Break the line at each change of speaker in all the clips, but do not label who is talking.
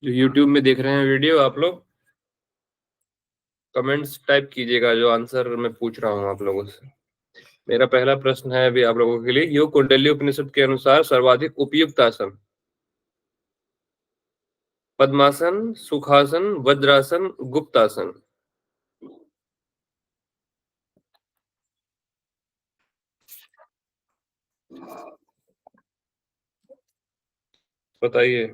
जो YouTube में देख रहे हैं वीडियो, आप लोग कमेंट्स टाइप कीजिएगा जो आंसर मैं पूछ रहा हूँ आप लोगों से। मेरा पहला प्रश्न है अभी आप लोगों के लिए, योग कुंडली उपनिषद के अनुसार सर्वाधिक उपयुक्त आसन? पद्मासन, सुखासन, वज्रासन, गुप्तासन। बताइए।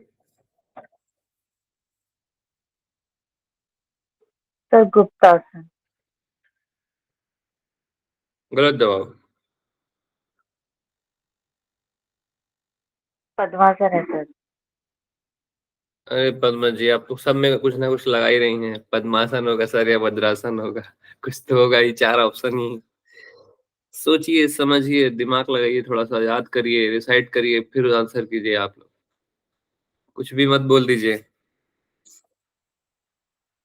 सर गुप्तासन।
गलत जवाब।
पद्मासन है सर।
अरे पद्मा जी, आप तो सब में कुछ ना कुछ लगा ही रही हैं। पद्मासन होगा सर या वज्रासन होगा, कुछ तो होगा। ये चार ऑप्शन ही। सोचिए, समझिए, दिमाग लगाइए, थोड़ा सा याद करिए, रिसाइट करिए, फिर आंसर कीजिए आप लोग। कुछ भी मत बोल दीजिए।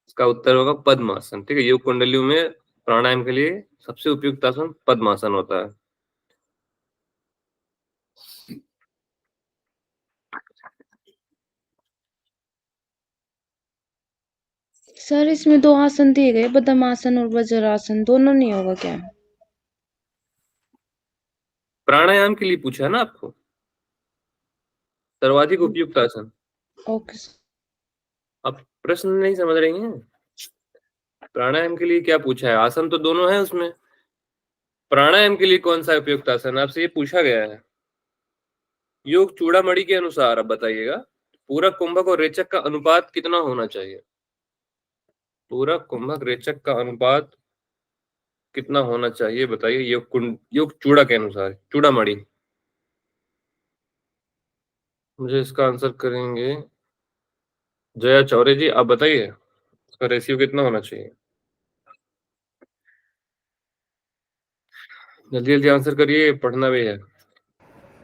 इसका उत्तर होगा पद्मासन। ठीक है, योग कुंडलियों में प्राणायाम के लिए सबसे उपयुक्त आसन पद्मासन होता है।
सर इसमें दो आसन दिए गए, पद्मासन और वज्रासन, दोनों नहीं होगा क्या?
प्राणायाम के लिए पूछा है ना आपको, सर्वाधिक उपयुक्त आसन।
Okay sir.
आप प्रश्न नहीं समझ रही हैं। प्राणायाम के लिए क्या पूछा है? आसन तो दोनों है उसमें। प्राणायाम के लिए कौन सा उपयुक्त आसन आपसे ये पूछा गया है। योग चूड़ामणि के अनुसार अब बताइएगा, पूरक कुंभक और रेचक का अनुपात कितना होना चाहिए? पूरक कुंभक रेचक का अनुपात कितना होना चाहिए बताइए, योग चूड़ा के अनुसार, चूड़ामणि। मुझे इसका आंसर करेंगे जया चौरे जी। आप बताइए इसका रेशियो कितना होना चाहिए। जल्दी जल्दी आंसर करिए, पढ़ना भी है।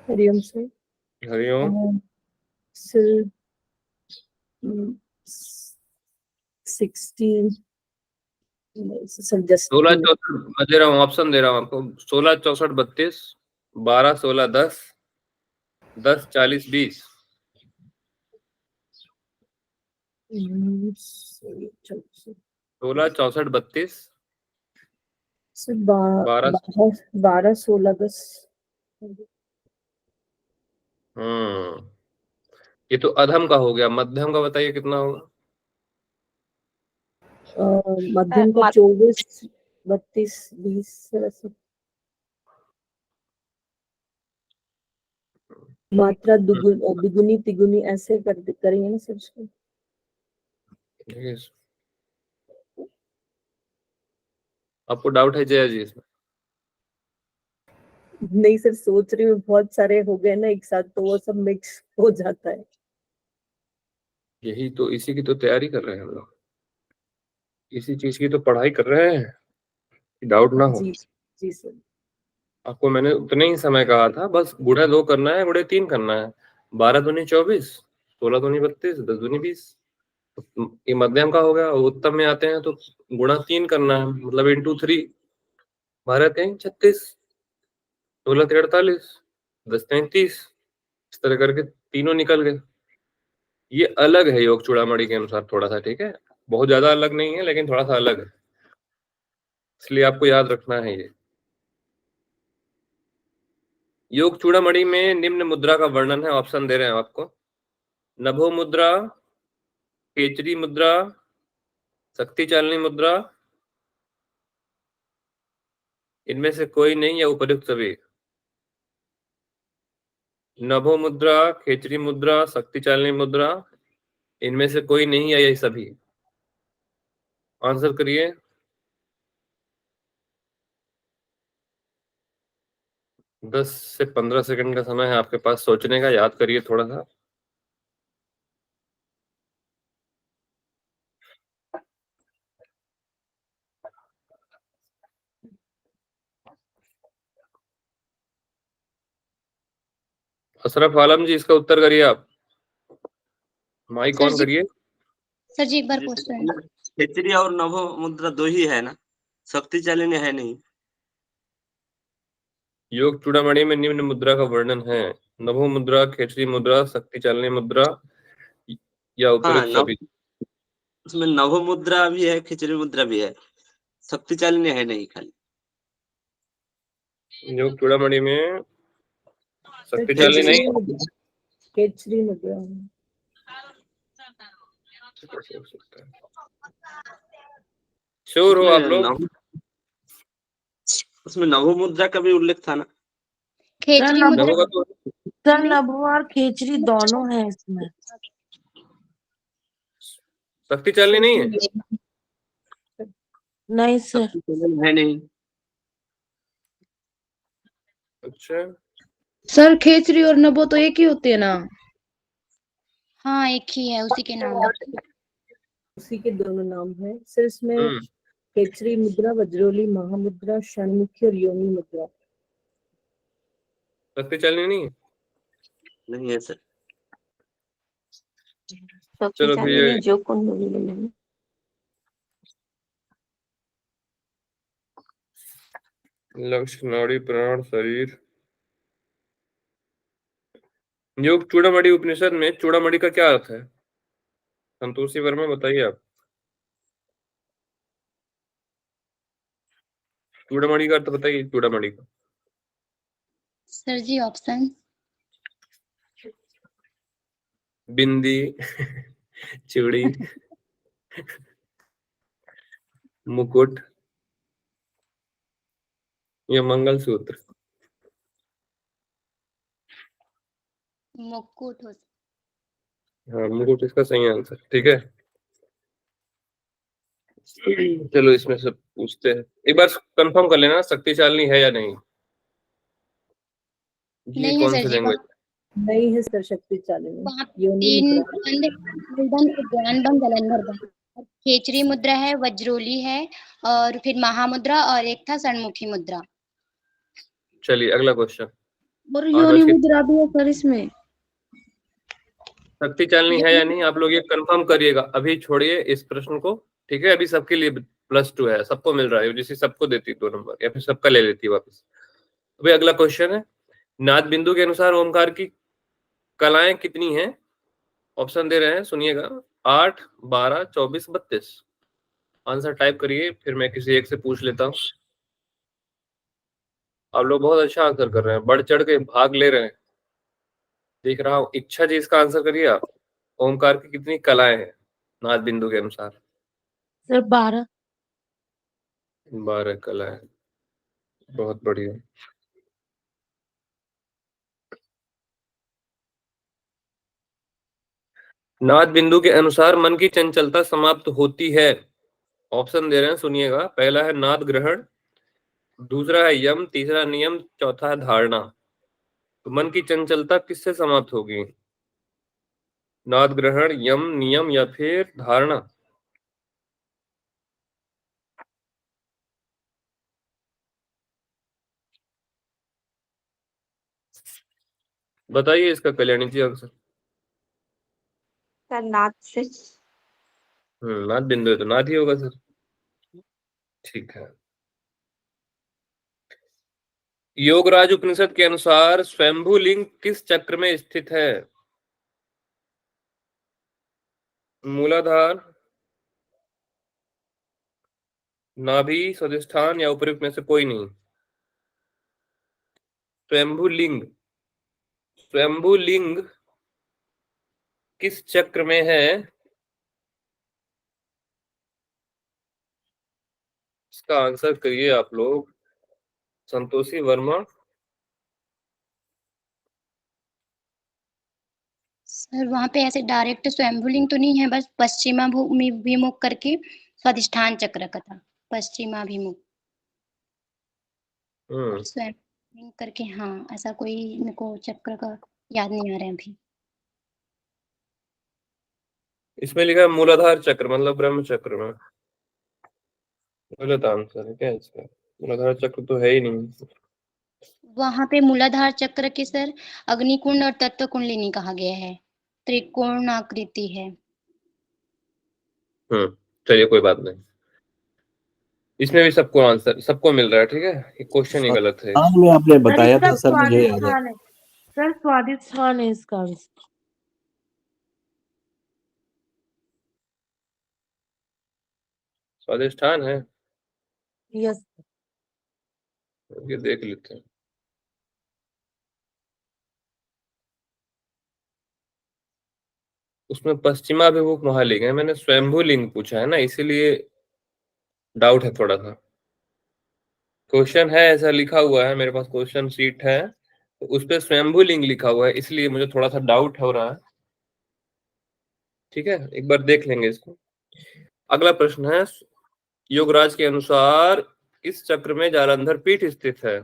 Hariom sir.
Hariom.
Sir 16 sir just
16 64, मैं दे रहा हूँ, ऑप्शन दे रहा हूँ आपको। 16 64 32, 12 16 10, 10 40 20। 16 64 32,
सर
12।
12 16 10।
ये तो अधम का हो गया, मध्यम का बताइए कितना होगा।
मध्यम का 24 32 20 सर ऐसे। मात्रा दुगुनी तिगुनी ऐसे करेंगे ना सर इसको।
आपको डाउट है जया जी इसमें?
नहीं सर, सोच रही हूँ, बहुत सारे हो गए ना एक साथ, तो वो सब मिक्स हो जाता है।
यही तो, इसी की तो तैयारी कर रहे हैं हम लोग, इसी चीज की तो पढ़ाई कर रहे हैं, डाउट ना हो।
जी जी सर।
आपको मैंने उतने ही समय कहा था, बस गुणा 2 करना है, गुणे 3 करना है। 12 दूनी 24, 16 दूनी 32, 10 दूनी 20। ये मध्यम का हो गया। और उत्तम में आते हैं तो गुणा 3 करना है, मतलब इंटू 3। 12 3 36, 16 3 48, 10 33। इस तरह करके तीनों निकल गए। ये अलग है योग चूड़ामणि के अनुसार थोड़ा सा, ठीक है। बहुत ज्यादा अलग नहीं है, लेकिन थोड़ा सा अलग है, इसलिए आपको याद रखना है ये। योग चूड़ामणि में निम्न मुद्रा का वर्णन है, ऑप्शन दे रहे हैं आपको। नभो मुद्रा, केचरी मुद्रा, शक्ति चालनी मुद्रा, इनमें से कोई नहीं या उपयुक्त सभी। नभो मुद्रा, खेचरी मुद्रा, शक्ति चालनी मुद्रा, इनमें से कोई नहीं या यही सभी। आंसर करिए। 10 से 15 सेकंड का समय है आपके पास सोचने का, याद करिए थोड़ा सा। अशरफ आलम जी, इसका उत्तर करिए आप। माइक ऑन करिए।
सर जी एक बार क्वेश्चन।
खेचरी और नभो मुद्रा दो ही है ना, शक्ति चालिनी है नहीं।
योग चूड़ामणि में निम्न मुद्रा का वर्णन है। नभो मुद्रा, खेचरी मुद्रा, शक्ति चालनी मुद्रा, या
हाँ
उपयुक्त
नव
सभी?
उसमें नव मुद्रा भी है, खिचड़ी मुद्रा भी है, शक्ति चालिनी है नहीं खाली।
योग चूड़ामणि में शक्ति चालिनी
केचरी
नहीं
मुद्रा, केचरी मुद्रा।
श्योर हो आप
उसमें
लोग?
नव उसमें नव मुद्रा का भी उल्लेख था ना?
खेचरी
नभ-
मुद्रा
नवों का तो
सर नभो और खेचरी दोनों है इसमें।
शक्ति चालिनी नहीं है।
नहीं सर,
शक्ति चालिनी है नहीं।
अच्छा,
सर खेचरी और नभो तो एक ही होते हैं ना?
हाँ एक ही है, उसी के नाम है।
उसी के दोनों नाम है सर इसमें।
हम्म,
केचरी मुद्रा, वज्रोली, महामुद्रा, षणमुखी और योनि मुद्रा।
शक्ति चालिनी नहीं है।
नहीं है सर।
चलो फिर ये
जो कुंडली में
लक्ष्य, नाड़ी, प्राण, शरीर। योग चूड़ामणि उपनिषद में चूड़ामणि का क्या अर्थ है? संतोषी वर्मा बताइए आप। चूड़ामणि का अर्थ बताइए, चूड़ामणि का।
सर जी ऑप्शन।
बिंदी, चूड़ी, मुकुट या मंगलसूत्र?
मुकुट हो।
हाँ, मुकुट इसका सही आंसर। ठीक है, चलो इसमें से पूछते हैं। एक बार कंफर्म कर लेना शक्ति चालिनी है या नहीं। ये
नहीं है
कौन
सर
सी
जी,
लैंग्वेज?
नहीं है सर शक्ति चालिनी।
वहाँ
योनि
तीन
मुद्रा।
बंद, मूलधन, उद्यान बंद, जलंधर बंद। और खेचरी मुद्रा है, वज्रोली है, और फिर महामुद्रा, और एक था षणमुखी मुद्रा।
चलिए अगला क्वेश्चन।
और
8
योनि
बज के
मुद्रा भी है सर इसमें।
शक्ति चालिनी है या नहीं, आप लोग ये कंफर्म करिएगा। अभी छोड़िए इस प्रश्न को। ठीक है, अभी सबके लिए +2 है, सबको मिल रहा है। यूजीसी सबको देती 2 नंबर, या फिर सबका ले लेती वापस। अभी अगला क्वेश्चन है, नाद बिंदु के अनुसार ओमकार की कलाएं कितनी हैं? ऑप्शन दे रहे हैं, सुनिएगा। 8, 12, 24, 32। आंसर टाइप करिए, फिर मैं किसी एक से पूछ लेता हूँ। आप लोग बहुत अच्छा आंसर कर रहे हैं, बढ़ चढ़ के भाग ले रहे हैं, देख रहा हूँ। इच्छा जी, इसका आंसर करिए आप। ओमकार की कितनी कलाएं हैं नाद बिंदु के अनुसार?
सर 12।
12 कलाएं। बहुत बढ़िया। नाद बिंदु के अनुसार मन की चंचलता समाप्त होती है। ऑप्शन दे रहे हैं, सुनिएगा। पहला है नाद ग्रहण, दूसरा है यम, तीसरा नियम, चौथा है धारणा। तो मन की चंचलता किससे समाप्त होगी? नाद ग्रहण, यम, नियम या फिर धारणा? बताइए इसका कल्याणी जी आंसर।
सर नाथ से।
नाद बिंदु है तो नाद ही होगा सर। ठीक है। योगराज उपनिषद के अनुसार स्वयंभू लिंग किस चक्र में स्थित है? मूलाधार, नाभि, स्वादिष्ठान या उपयुक्त में से कोई नहीं। स्वयंभू लिंग, स्वयंभू लिंग किस चक्र में है? इसका आंसर करिए आप लोग। संतोषी वर्मा।
सर वहाँ पे ऐसे डायरेक्ट स्वयंभूलिंग तो नहीं है, बस पश्चिमाभिमुख करके स्वादिष्ठान चक्र का था। पश्चिमाभिमुख और स्वयंभूलिंग करके, हाँ ऐसा कोई मेरे को चक्र का याद नहीं आ रहा है अभी।
इसमें लिखा है मूलाधार चक्र, मतलब ब्रह्म चक्र में। गलत आंसर है क्या इसका? मूलाधार चक्र तो है ही नहीं।
वहाँ पे मूलाधार चक्र के सर अग्निकुंड और तत्व कुंडलिनी कहा गया है, त्रिकोण आकृति है।
चलिए कोई बात नहीं। इसमें भी सबको आंसर, सबको मिल रहा है। ठीक है, ये क्वेश्चन ही गलत है।
हाँ में आपने
सर
बताया
इसका
था सर, मुझे याद है।
स्वादिष्ठान है। सर स्वादिष्ठान है इसका आंसर।
स्वादिष्ठान है,
यस।
ये देख लेते हैं। उसमें पश्चिमाभिमुख वहां लिखे हैं, मैंने स्वयंभू लिंग पूछा है ना, इसीलिए डाउट है थोड़ा सा। क्वेश्चन है ऐसा लिखा हुआ है, मेरे पास क्वेश्चन शीट है, तो उस पे स्वयंभू लिंग लिखा हुआ है, इसलिए मुझे थोड़ा सा डाउट हो रहा है। ठीक है, एक बार देख लेंगे इसको। अगला प्रश्न है, योगराज के अनुसार इस चक्र में जालंधर पीठ स्थित है।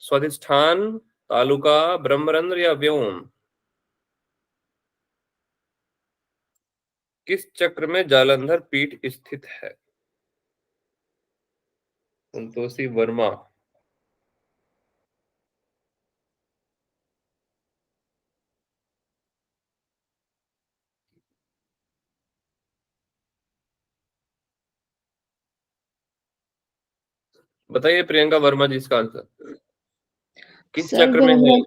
स्वादिष्ठान, तालुका, ब्रह्मरंध्र या व्योम? किस चक्र में जालंधर पीठ स्थित है? संतोषी वर्मा। बताइए प्रियंका वर्मा जी इसका आंसर किस
सर
चक्र में है?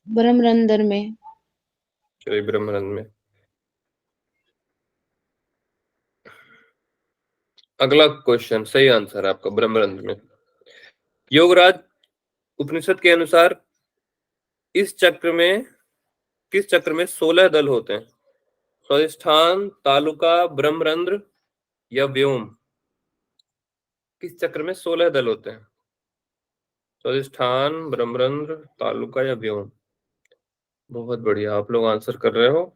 ब्रह्मरंध्र में।
चलिए ब्रह्मरंध्र में। अगला क्वेश्चन, सही आंसर है आपका, ब्रह्मरंध्र में। योगराज उपनिषद के अनुसार इस चक्र में, किस चक्र में 16 दल होते हैं? स्वादिष्ठान, तालुका, ब्रह्मरंध्र या व्योम? किस चक्र में 16 दल होते हैं? स्वादिष्ठान, ब्रह्मरंध्र, तालुका या व्योम? बहुत बढ़िया, आप लोग आंसर कर रहे हो।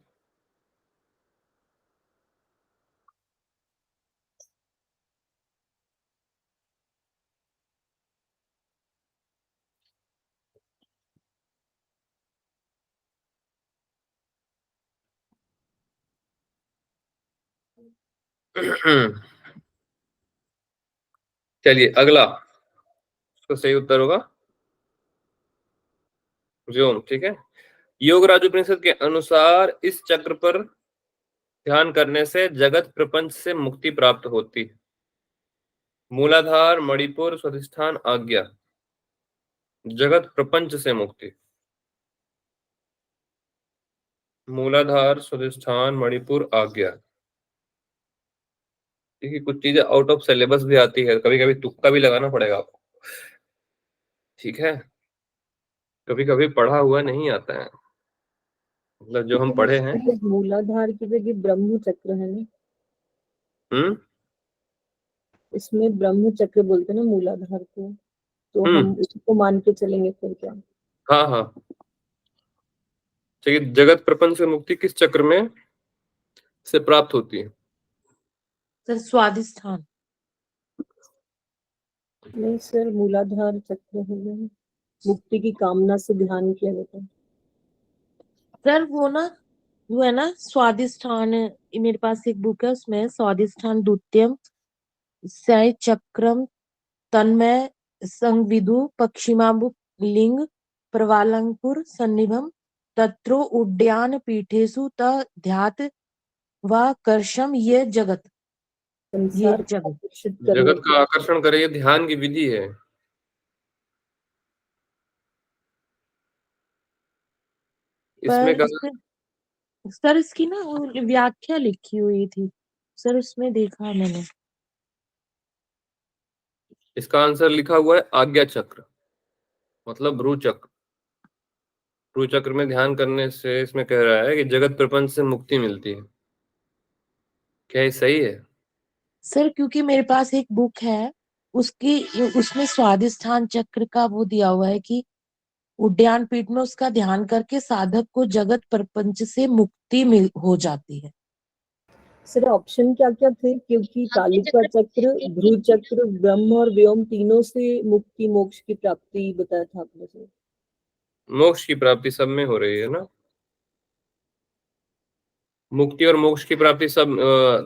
चलिए अगला, इसका सही उत्तर होगा व्योम। ठीक है, योगराज उपनिषद के अनुसार इस चक्र पर ध्यान करने से जगत प्रपंच से मुक्ति प्राप्त होती है। मूलाधार, मणिपुर, स्वादिष्ठान, आज्ञा। जगत प्रपंच से मुक्ति, मूलाधार, स्वादिष्ठान, मणिपुर, आज्ञा। देखिए कुछ चीजें आउट ऑफ सिलेबस भी आती है, कभी कभी तुक्का भी लगाना पड़ेगा आपको। ठीक है, कभी कभी पढ़ा हुआ नहीं आता है, मतलब जो हम पढ़े हैं।
मूलाधार की जगह ब्रह्म चक्र है ना, इसमें ब्रह्म चक्र बोलते हैं ना मूलाधार को, तो हम उसको मान के चलेंगे फिर क्या?
हाँ हाँ, चलिए जगत प्रपंच से मुक्ति किस चक्र में से प्राप्त होती है?
सर स्वादिष्ठान।
नहीं सर, मूलाधार चक्र हो गया, मुक्ति की कामना से ध्यान किया जाता है।
सर वो ना, वो है ना स्वादिष्ठान, मेरे पास एक बुक है, उसमें स्वादिष्ठान द्वितीयम सय चक्रम तन्मय संविदु पश्चिमाभुक लिंग प्रवालंकुर सन्निभम तत्रो उड्डयन पीठेषु ध्यात व कर्षम ये जगत।
संसार को
जगत
आकर्षित करने
जगत का आकर्षण करे, ये ध्यान की विधि है। इसमें
पर इसमें सर इसकी ना वो व्याख्या लिखी हुई थी सर, उसमें देखा मैंने।
इसका आंसर लिखा हुआ है आज्ञा चक्र, मतलब भ्रू चक्र। भ्रू चक्र में ध्यान करने से इसमें कह रहा है कि जगत प्रपंच से मुक्ति मिलती है। क्या ये सही है?
सर क्योंकि मेरे पास एक बुक है, उसकी उसमें स्वादिष्ठान चक्र का वो दिया हुआ है कि उड्डयन पीठ में उसका ध्यान करके साधक को जगत प्रपंच से मुक्ति मिल हो जाती है।
सर ऑप्शन क्या क्या थे? क्योंकि तालुका चक्र, ध्रुव चक्र, ब्रह्म और व्योम तीनों से मुक्ति मोक्ष की प्राप्ति बताया था आपने सर।
मोक्ष की प्राप्ति सब में हो रही है ना, मुक्ति और मोक्ष की प्राप्ति सब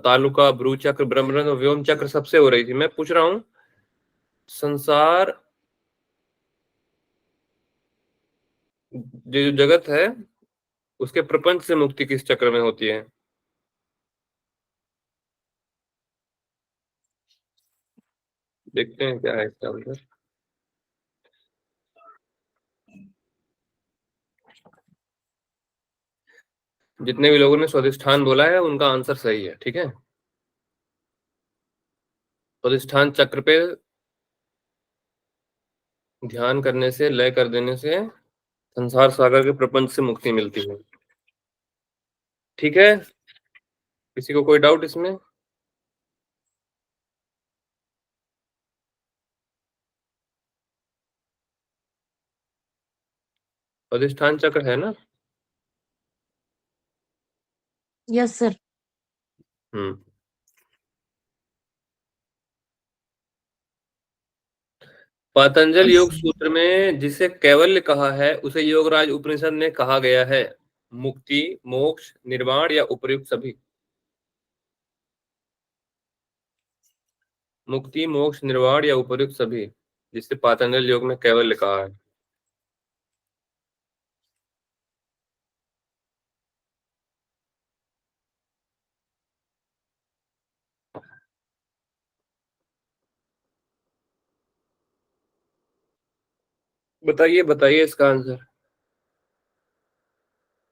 तालुका, भ्रू चक्र, ब्रह्मरंध्र और व्योम चक्र सबसे हो रही थी। मैं पूछ रहा हूँ संसार, जो जगत है उसके प्रपंच से मुक्ति किस चक्र में होती है? देखते हैं क्या है इसका आंसर। जितने भी लोगों ने स्वादिष्ठान बोला है उनका आंसर सही है। ठीक है, स्वादिष्ठान चक्र पे ध्यान करने से, लय कर देने से संसार सागर के प्रपंच से मुक्ति मिलती है। ठीक है, किसी को कोई डाउट इसमें? स्वादिष्ठान चक्र है ना?
Yes sir.
पतंजल योग सूत्र में जिसे कैवल्य कहा है उसे योगराज उपनिषद ने कहा गया है मुक्ति, मोक्ष, निर्वाण या उपर्युक्त सभी। मुक्ति, मोक्ष, निर्वाण या उपर्युक्त सभी, जिसे पतंजल योग में कैवल्य कहा है। बताइए बताइए इसका आंसर।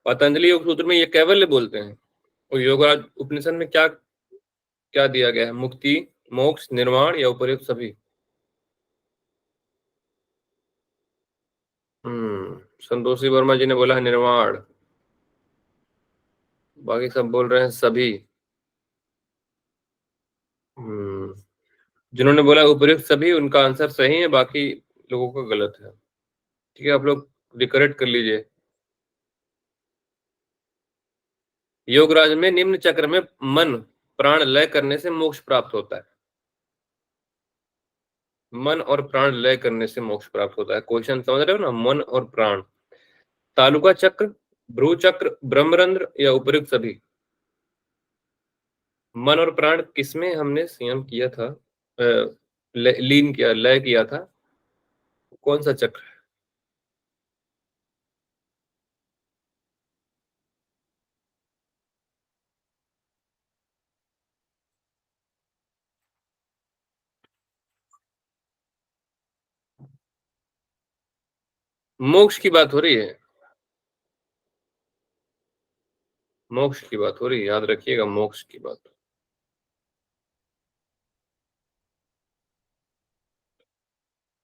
पतंजलि योग सूत्र में ये कैवल्य बोलते हैं और योगराज उपनिषद में क्या क्या दिया गया है? मुक्ति, मोक्ष, निर्वाण या उपर्युक्त सभी। संतोषी वर्मा जी ने बोला है निर्वाण, बाकी सब बोल रहे हैं सभी। जिन्होंने बोला उपर्युक्त सभी उनका आंसर सही है, बाकी लोगों का गलत है। ठीक है, आप लोग रिकरेक्ट कर लीजिए। योगराज में निम्न चक्र में मन प्राण लय करने से मोक्ष प्राप्त होता है। मन और प्राण लय करने से मोक्ष प्राप्त होता है। क्वेश्चन समझ रहे हो ना? मन और प्राण। तालुका चक्र, भ्रू चक्र, ब्रह्मरंध्र या उपर्युक्त सभी। मन और प्राण किसमें हमने संयम किया था, लीन किया, लय किया था? कौन सा चक्र? मोक्ष की बात हो रही है, मोक्ष की बात हो रही है, याद रखिएगा मोक्ष की बात।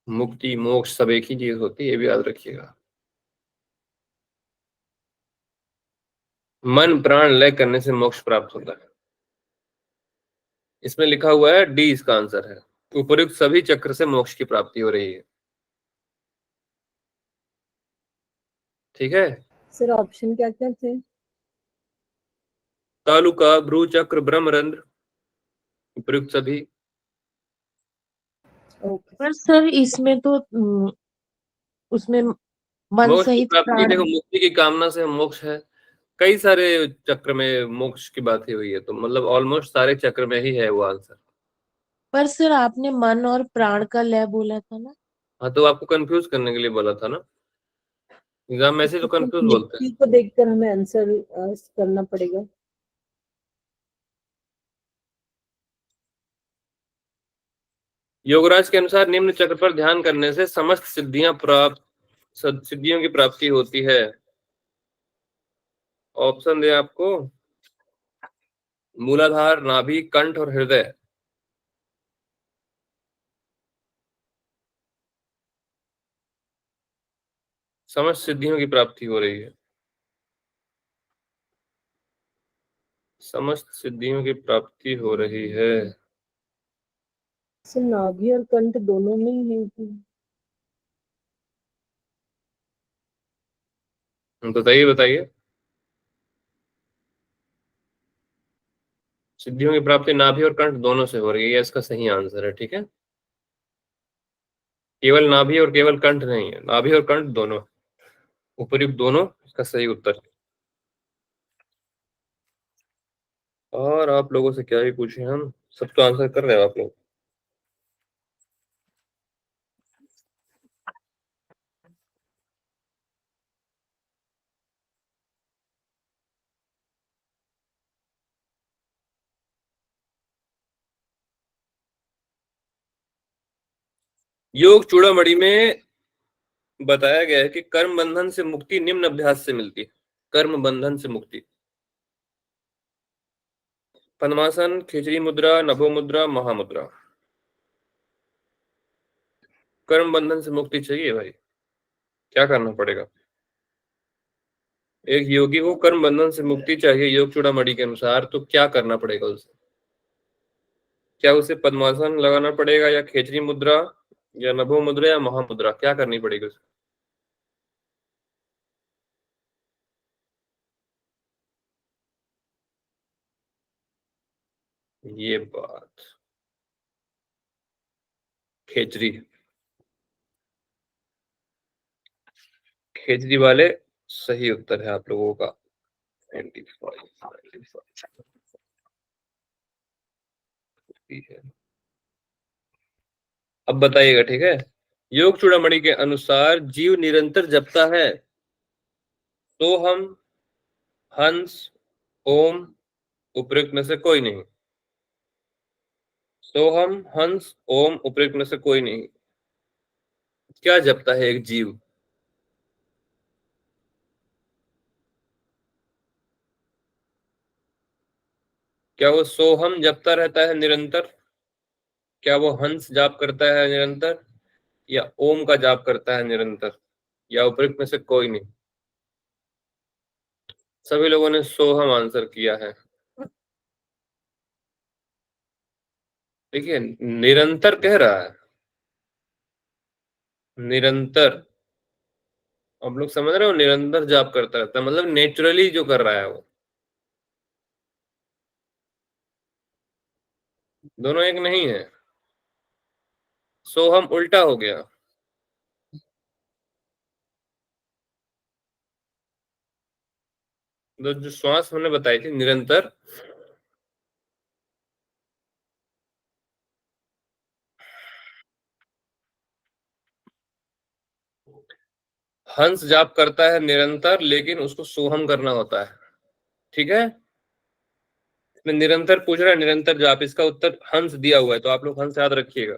मुक्ति मोक्ष सब एक ही चीज होती है, ये भी याद रखिएगा। मन प्राण लय करने से मोक्ष प्राप्त होता है। इसमें लिखा हुआ है डी इसका आंसर है। उपर्युक्त सभी चक्र से मोक्ष की प्राप्ति हो रही है। ठीक है
सर, ऑप्शन क्या क्या थे?
तालुका, भ्रू चक्र, ब्रह्मरंध्र, उपर्युक्त सभी।
ओके।
पर सर इसमें तो उसमें मन
मोक्ष की
सहित
प्राप्ति,
प्राण।
देखो मुक्ति की कामना से मोक्ष है। कई सारे चक्र में मोक्ष की बात ही हुई है, तो मतलब ऑलमोस्ट सारे चक्र में ही है वो आंसर।
पर सर आपने मन और प्राण का लय बोला था ना?
हाँ, तो आपको कंफ्यूज करने के लिए बोला था ना, एग्जाम में ऐसे तो कंफ्यूज बोलते हैं।
लिखी को देखकर हमें आंसर करना पड़ेगा।
योगराज के अनुसार निम्न चक्र पर ध्यान करने से समस्त सिद्धियां प्राप्त, सिद्धियों की प्राप्ति होती है। ऑप्शन दे आपको, मूलाधार, नाभि, कंठ और हृदय। समस्त सिद्धियों की प्राप्ति हो रही है, समस्त सिद्धियों की प्राप्ति हो रही है।
सर, नाभि और कंठ दोनों में ही है कि?
बताइए बताइए। सिद्धियों की प्राप्ति नाभि और कंठ दोनों से हो रही है, ये इसका सही आंसर है। ठीक है, केवल नाभि और केवल कंठ नहीं है, नाभि और कंठ दोनों, उपर्युक्त दोनों इसका सही उत्तर है। और आप लोगों से क्या ही पूछे, हम सब तो आंसर कर रहे हो आप लोग। योग चूड़ामणि में बताया गया है कि कर्म बंधन से मुक्ति निम्न अभ्यास से मिलती है। कर्म बंधन से मुक्ति, पद्मासन, खिचड़ी मुद्रा, नभो मुद्रा, महामुद्रा। कर्म बंधन से मुक्ति चाहिए भाई, क्या करना पड़ेगा? एक योगी को कर्म बंधन से मुक्ति चाहिए योग चूड़ामणि के अनुसार, तो क्या करना पड़ेगा उसे? क्या उसे पद्मासन लगाना पड़ेगा, या खेचरी मुद्रा, या नभो मुद्रा, या महामुद्रा, क्या करनी पड़ेगी उसे? ये बात, खेचरी, खेचरी वाले सही उत्तर है आप लोगों का 95 है। अब बताइएगा, ठीक है? योग चूड़ामणि के अनुसार जीव निरंतर जपता है तो हम, हंस, ओम, उपयुक्त में से कोई नहीं। सोहम, हंस, ओम, उपयुक्त में से कोई नहीं, क्या जपता है एक जीव? क्या वो सोहम जपता रहता है निरंतर, क्या वो हंस जाप करता है निरंतर, या ओम का जाप करता है निरंतर, या उपयुक्त में से कोई नहीं? सभी लोगों ने सोहम आंसर किया है। देखिए, निरंतर कह रहा है, निरंतर, आप लोग समझ रहे हो? निरंतर जाप करता रहता है मतलब नेचुरली जो कर रहा है वो, दोनों एक नहीं है। सोहम उल्टा हो गया। जो श्वास हमने बताई थी निरंतर, हंस जाप करता है निरंतर, लेकिन उसको सोहम करना होता है, ठीक है? इसमें निरंतर पूछ रहा है, निरंतर जाप, इसका उत्तर हंस दिया हुआ है, तो आप लोग हंस याद रखिएगा।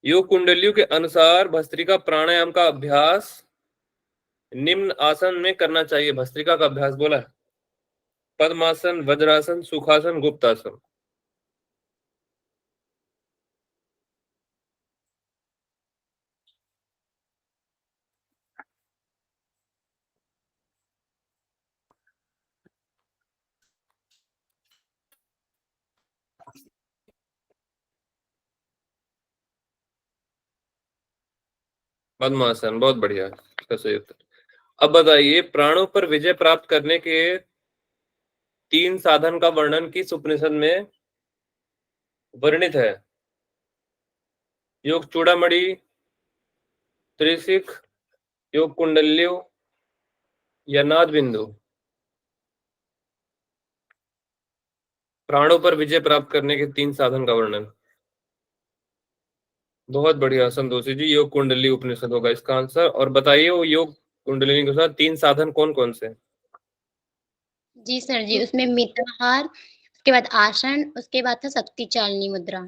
योग कुंडलियों के अनुसार भस्त्रिका प्राणायाम का अभ्यास निम्न आसन में करना चाहिए। भस्त्रिका का अभ्यास बोला है, पद्मासन, वज्रासन, सुखासन, गुप्तासन। पद्मासन बहुत बढ़िया, इसका सही उत्तर। अब बताइए, प्राणों पर विजय प्राप्त करने के 3 साधन का वर्णन किस उपनिषद में वर्णित है? योग चूड़ामणि, त्रिशिख, योग कुंडल्यो, या नाद बिंदु? प्राणों पर विजय प्राप्त करने के 3 साधन का वर्णन। बहुत बढ़िया संतोषी जी, योग कुंडली उपनिषद होगा इसका आंसर। और बताइए, वो योग कुंडलिनी के साथ 3 साधन कौन कौन से?
जी सर जी, उसमें मिताहार, उसके बाद आसन, उसके बाद था शक्ति चालनी मुद्रा।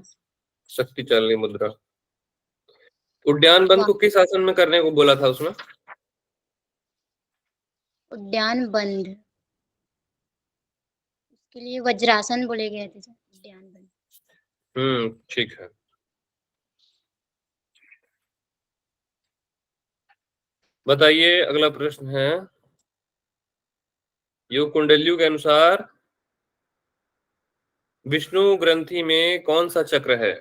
शक्ति चालनी मुद्रा। उद्यान बंद को किस आसन में करने को बोला था उसमें?
उद्यान बंद, उसके लिए वज्रासन बोले गए थे सर, उद्यान बंद।
ठीक है। बताइए, अगला प्रश्न है, योग कुंडलियों के अनुसार विष्णु ग्रंथि में कौन सा चक्र है?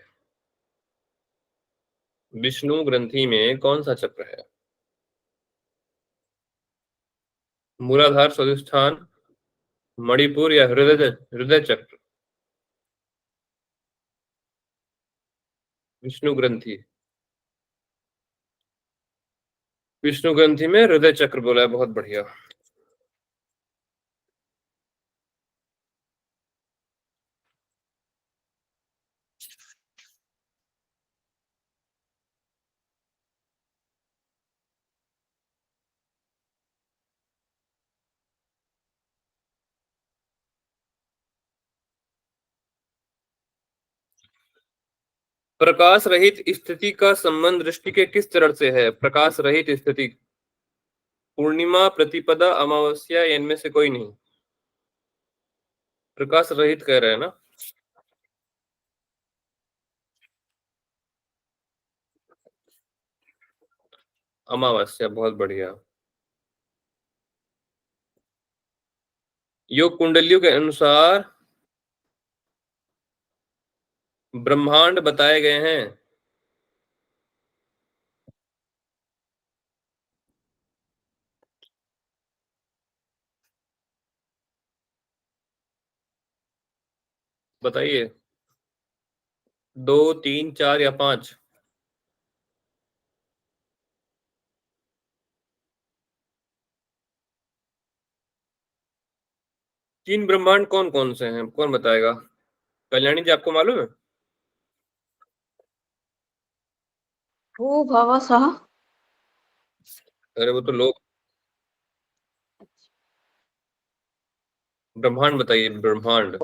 विष्णु ग्रंथि में कौन सा चक्र है? मूलाधार, स्वादिष्ठान, मणिपुर, या हृदय हृदय चक्र? विष्णु ग्रंथि, विष्णु ग्रंथि में हृदय चक्र बोला है, बहुत बढ़िया। प्रकाश रहित स्थिति का संबंध दृष्टि के किस चरण से है? प्रकाश रहित स्थिति पूर्णिमा, प्रतिपदा, अमावस्या, या इनमें से कोई नहीं? प्रकाश रहित कह रहे हैं ना? अमावस्या, बहुत बढ़िया। योग कुंडलियों के अनुसार ब्रह्मांड बताए गए हैं। बताइए, 2, 3, 4 या 5? तीन ब्रह्मांड कौन कौन से हैं, कौन बताएगा? कल्याणी जी, आपको मालूम है?
वो बाबा साहब।
अरे वो तो लोग, ब्रह्मांड बताइए, ब्रह्मांड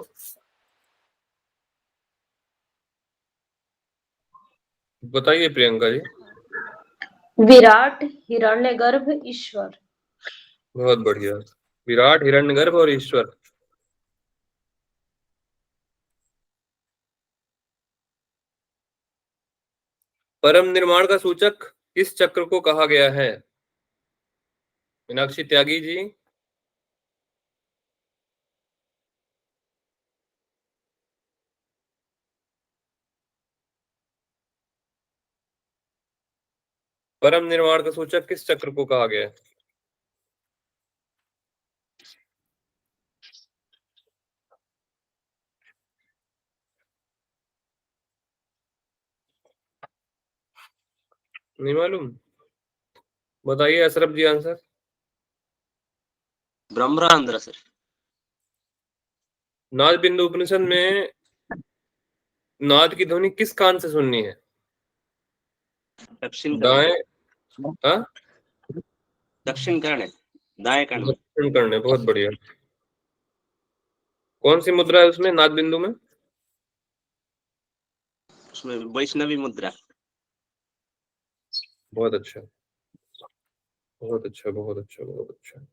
बताइए प्रियंका जी।
विराट, हिरण्यगर्भ, ईश्वर।
बहुत बढ़िया। विराट, हिरण्यगर्भ और ईश्वर। परम निर्माण का सूचक किस चक्र को कहा गया है? मीनाक्षी त्यागी जी। परम निर्माण का सूचक किस चक्र को कहा गया है? नहीं मालूम? बताइए अशरफ जी आंसर।
ब्रह्मांड सर।
नाद बिंदु उपनिषद में नाद की ध्वनि किस कान से सुननी है?
दक्षिण
दाएं? हाँ?
दक्षिण करने, दाएं करने।
दक्षिण करने, बहुत बढ़िया। कौन सी मुद्रा है उसमें, नाद बिंदु में?
उसमें वैष्णवी मुद्रा।
बहुत अच्छा, बहुत अच्छा, बहुत अच्छा, बहुत अच्छा।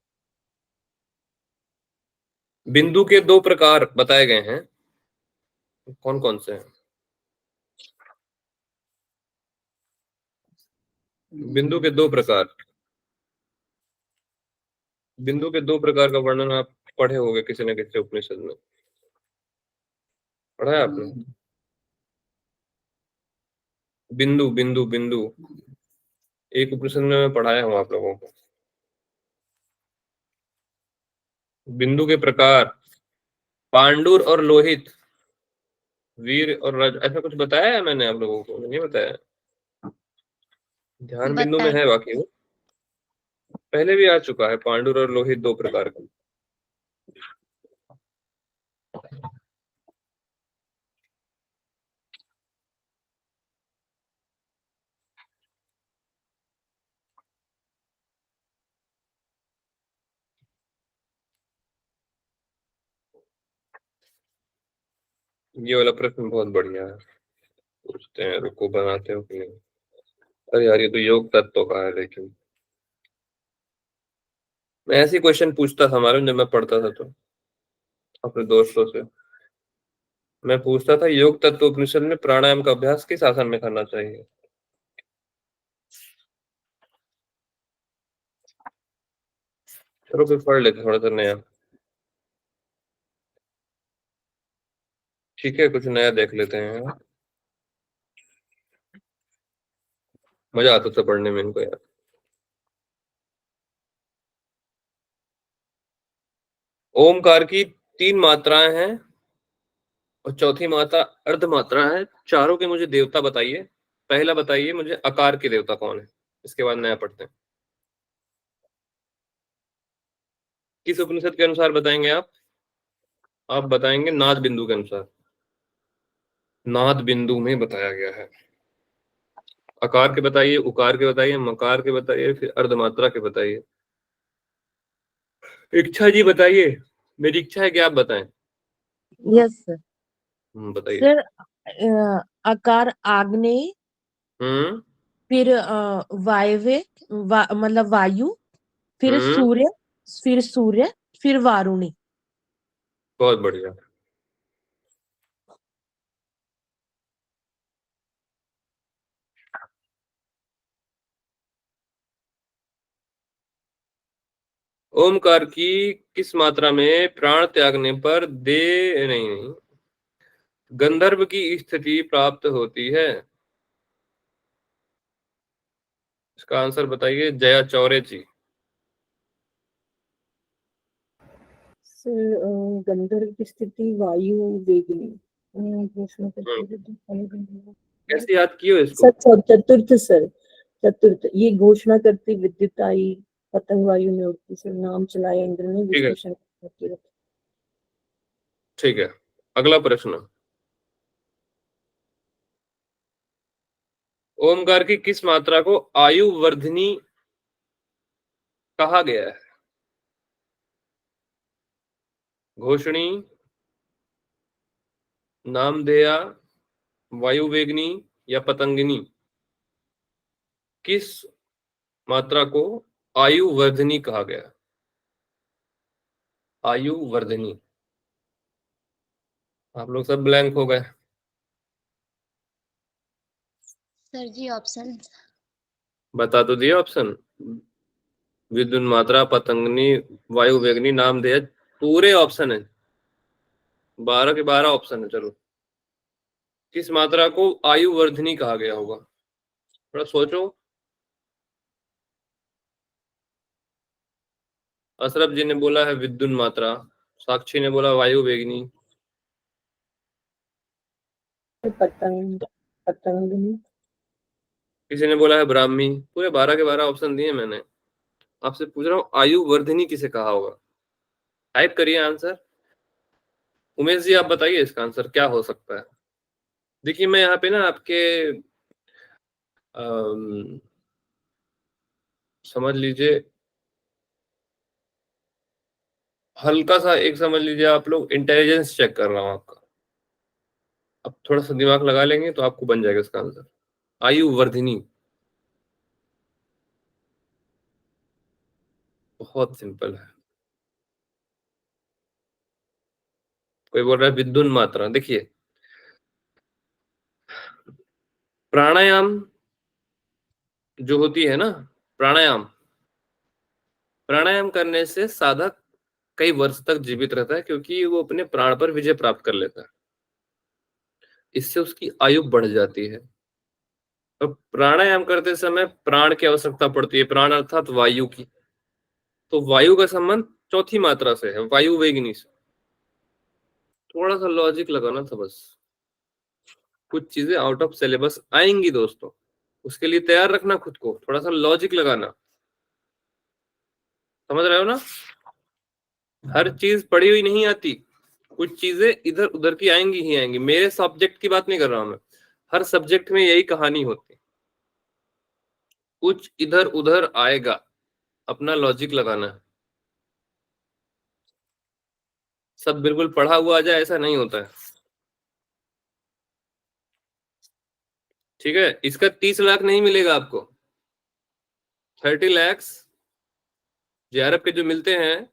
बिंदु के दो प्रकार बताए गए हैं, कौन कौन से हैं? बिंदु के दो प्रकार, बिंदु के दो प्रकार का वर्णन आप पढ़े होंगे किसी न किसी उपनिषद में, पढ़ा है आपने? बिंदु, बिंदु, बिंदु एक उपनिषद में मैं पढ़ाया हूं आप लोगों को। बिंदु के प्रकार, पांडुर और लोहित, वीर और रज, ऐसा कुछ बताया है मैंने आप लोगों को? नहीं बताया? ध्यान बिंदु में है, बाकी वो पहले भी आ चुका है, पांडुर और लोहित दो प्रकार का। ये वाला प्रश्न बहुत बढ़िया है, पूछते हैं, रुको बनाते हो कि नहीं। अरे यार, ये तो योग तत्व का है, लेकिन मैं ऐसे क्वेश्चन पूछता था हमारे जब मैं पढ़ता था तो अपने दोस्तों से मैं पूछता था, योग तत्व उपनिषद में प्राणायाम का अभ्यास किस आसन में करना चाहिए? चलो फिर पढ़ लेते थोड़ा सा नया, ठीक है, कुछ नया देख लेते हैं। मजा आता था पढ़ने में इनको यार। ओमकार की 3 मात्राएं हैं और चौथी मात्रा अर्ध मात्रा है। चारों के मुझे देवता बताइए। पहला बताइए मुझे आकार के देवता कौन है, इसके बाद नया पढ़ते हैं। किस उपनिषद के अनुसार बताएंगे आप? आप बताएंगे नाद बिंदु के अनुसार। नाद बिंदु में बताया गया है। आकार के बताइए, उकार के बताइए, मकार के बताइए, फिर अर्धमात्रा के बताइए। इच्छा जी बताइए, मेरी इच्छा है कि आप बताएं।
Yes sir.
बताइए।
सर आकार आग्नेय,
हम्म।
फिर वायव्य मतलब वायु, फिर सूर्य, फिर सूर्य, फिर वारुणी।
बहुत बढ़िया। ओमकार की किस मात्रा में प्राण त्यागने पर नहीं गंधर्व की स्थिति प्राप्त होती है? इसका आंसर बताइए जया चौरे जी।
सर गंधर्व की स्थिति वायु वेगिनी घोषणा करती विद्युत।
कैसे याद किए हो इसको?
सर चतुर्थ सर, चतुर्थ ये घोषणा करती विद्युत आई, पतंग वायु में उड़ती, सर नाम चलाया इंद्र ने,
ठीक है,
विष्णु शंकर करती।
ठीक है। अगला प्रश्न, ओमकार की किस मात्रा को आयु वर्धिनी कहा गया है? घोषणी, नामधेया, वायुवेगनी या पतंगिनी? किस मात्रा को आयु वर्धिनी कहा गया? आयु वर्धिनी। आप लोग सब ब्लैंक हो गए।
सर जी ऑप्शन।
बता तो दिया ऑप्शन, विद्युत मात्रा, पतंगनी, वायु वेगनी, नामधेय, पूरे ऑप्शन है, 12 के 12 ऑप्शन है। चलो, किस मात्रा को आयु वर्धिनी कहा गया होगा? थोड़ा सोचो। अशरफ जी ने बोला है विद्युत मात्रा, साक्षी ने बोला वायु वेगनी,
पतंग, पतंगनी,
किसी ने बोला है ब्राह्मी। पूरे 12 के 12 ऑप्शन दिए मैंने। आपसे पूछ रहा हूँ आयु वर्धिनी किसे कहा होगा? टाइप करिए आंसर। उमेश जी आप बताइए इसका आंसर क्या हो सकता है? देखिए मैं यहाँ पे ना आपके समझ लीजिए हल्का सा एक समझ लीजिए आप लोग इंटेलिजेंस चेक कर रहा हूँ आपका। अब थोड़ा सा दिमाग लगा लेंगे तो आपको बन जाएगा इसका आंसर। आयु वर्धिनी बहुत सिंपल है। कोई बोल रहा है विद्युत मात्रा। देखिए प्राणायाम जो होती है ना, प्राणायाम प्राणायाम करने से साधक कई वर्ष तक जीवित रहता है, क्योंकि वो अपने प्राण पर विजय प्राप्त कर लेता है। इससे उसकी आयु बढ़ जाती है। तो प्राणायाम करते समय प्राण की आवश्यकता पड़ती है, प्राण अर्थात वायु की। तो वायु का संबंध चौथी मात्रा से है, वायु वेगिनी से। थोड़ा सा लॉजिक लगाना था बस। कुछ चीजें आउट ऑफ सिलेबस आएंगी दोस्तों, उसके लिए तैयार रखना खुद को, थोड़ा सा लॉजिक लगाना। समझ रहे हो ना? हर चीज पढ़ी हुई नहीं आती, कुछ चीजें इधर उधर की आएंगी ही आएंगी। मेरे सब्जेक्ट की बात नहीं कर रहा हूं मैं, हर सब्जेक्ट में यही कहानी होती, कुछ इधर उधर आएगा, अपना लॉजिक लगाना है। सब बिल्कुल पढ़ा हुआ आ जाए ऐसा नहीं होता है। ठीक है, इसका 30 लाख नहीं मिलेगा आपको, 30 लैक्स जेआरएफ के जो मिलते हैं,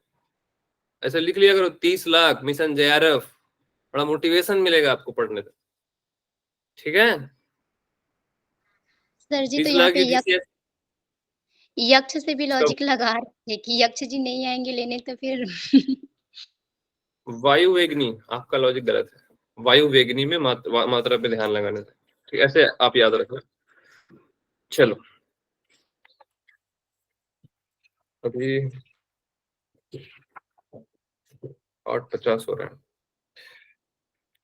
ऐसे लिख लिया करो 30 लाख मिशन जेआरएफ, बड़ा मोटिवेशन मिलेगा आपको पढ़ने से। ठीक है,
सर जी तो
30
यहाँ
लाख
पे
यूजीसी।
यक्ष से भी लॉजिक लगा रहे थे कि यक्ष जी नहीं आएंगे लेने तो फिर
वायु वेगनी, आपका लॉजिक गलत है। वायु वेगनी में मात्रा पे ध्यान लगाने से। ठीक, ऐसे आप याद रखना। चलो अभी 8:50 हो रहे हैं।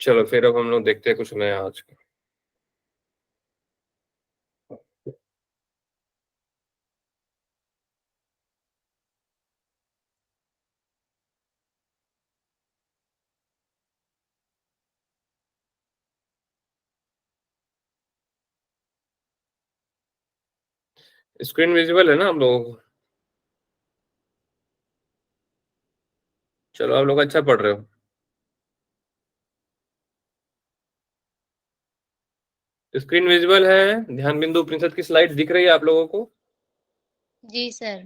चलो फिर अब हम लोग देखते हैं कुछ नया आज का। स्क्रीन विजिबल है ना आप लोगों को? चलो आप लोग अच्छा पढ़ रहे हो। स्क्रीन विजिबल है, ध्यान बिंदु उपनिषद की स्लाइड दिख रही है आप लोगों को?
जी सर।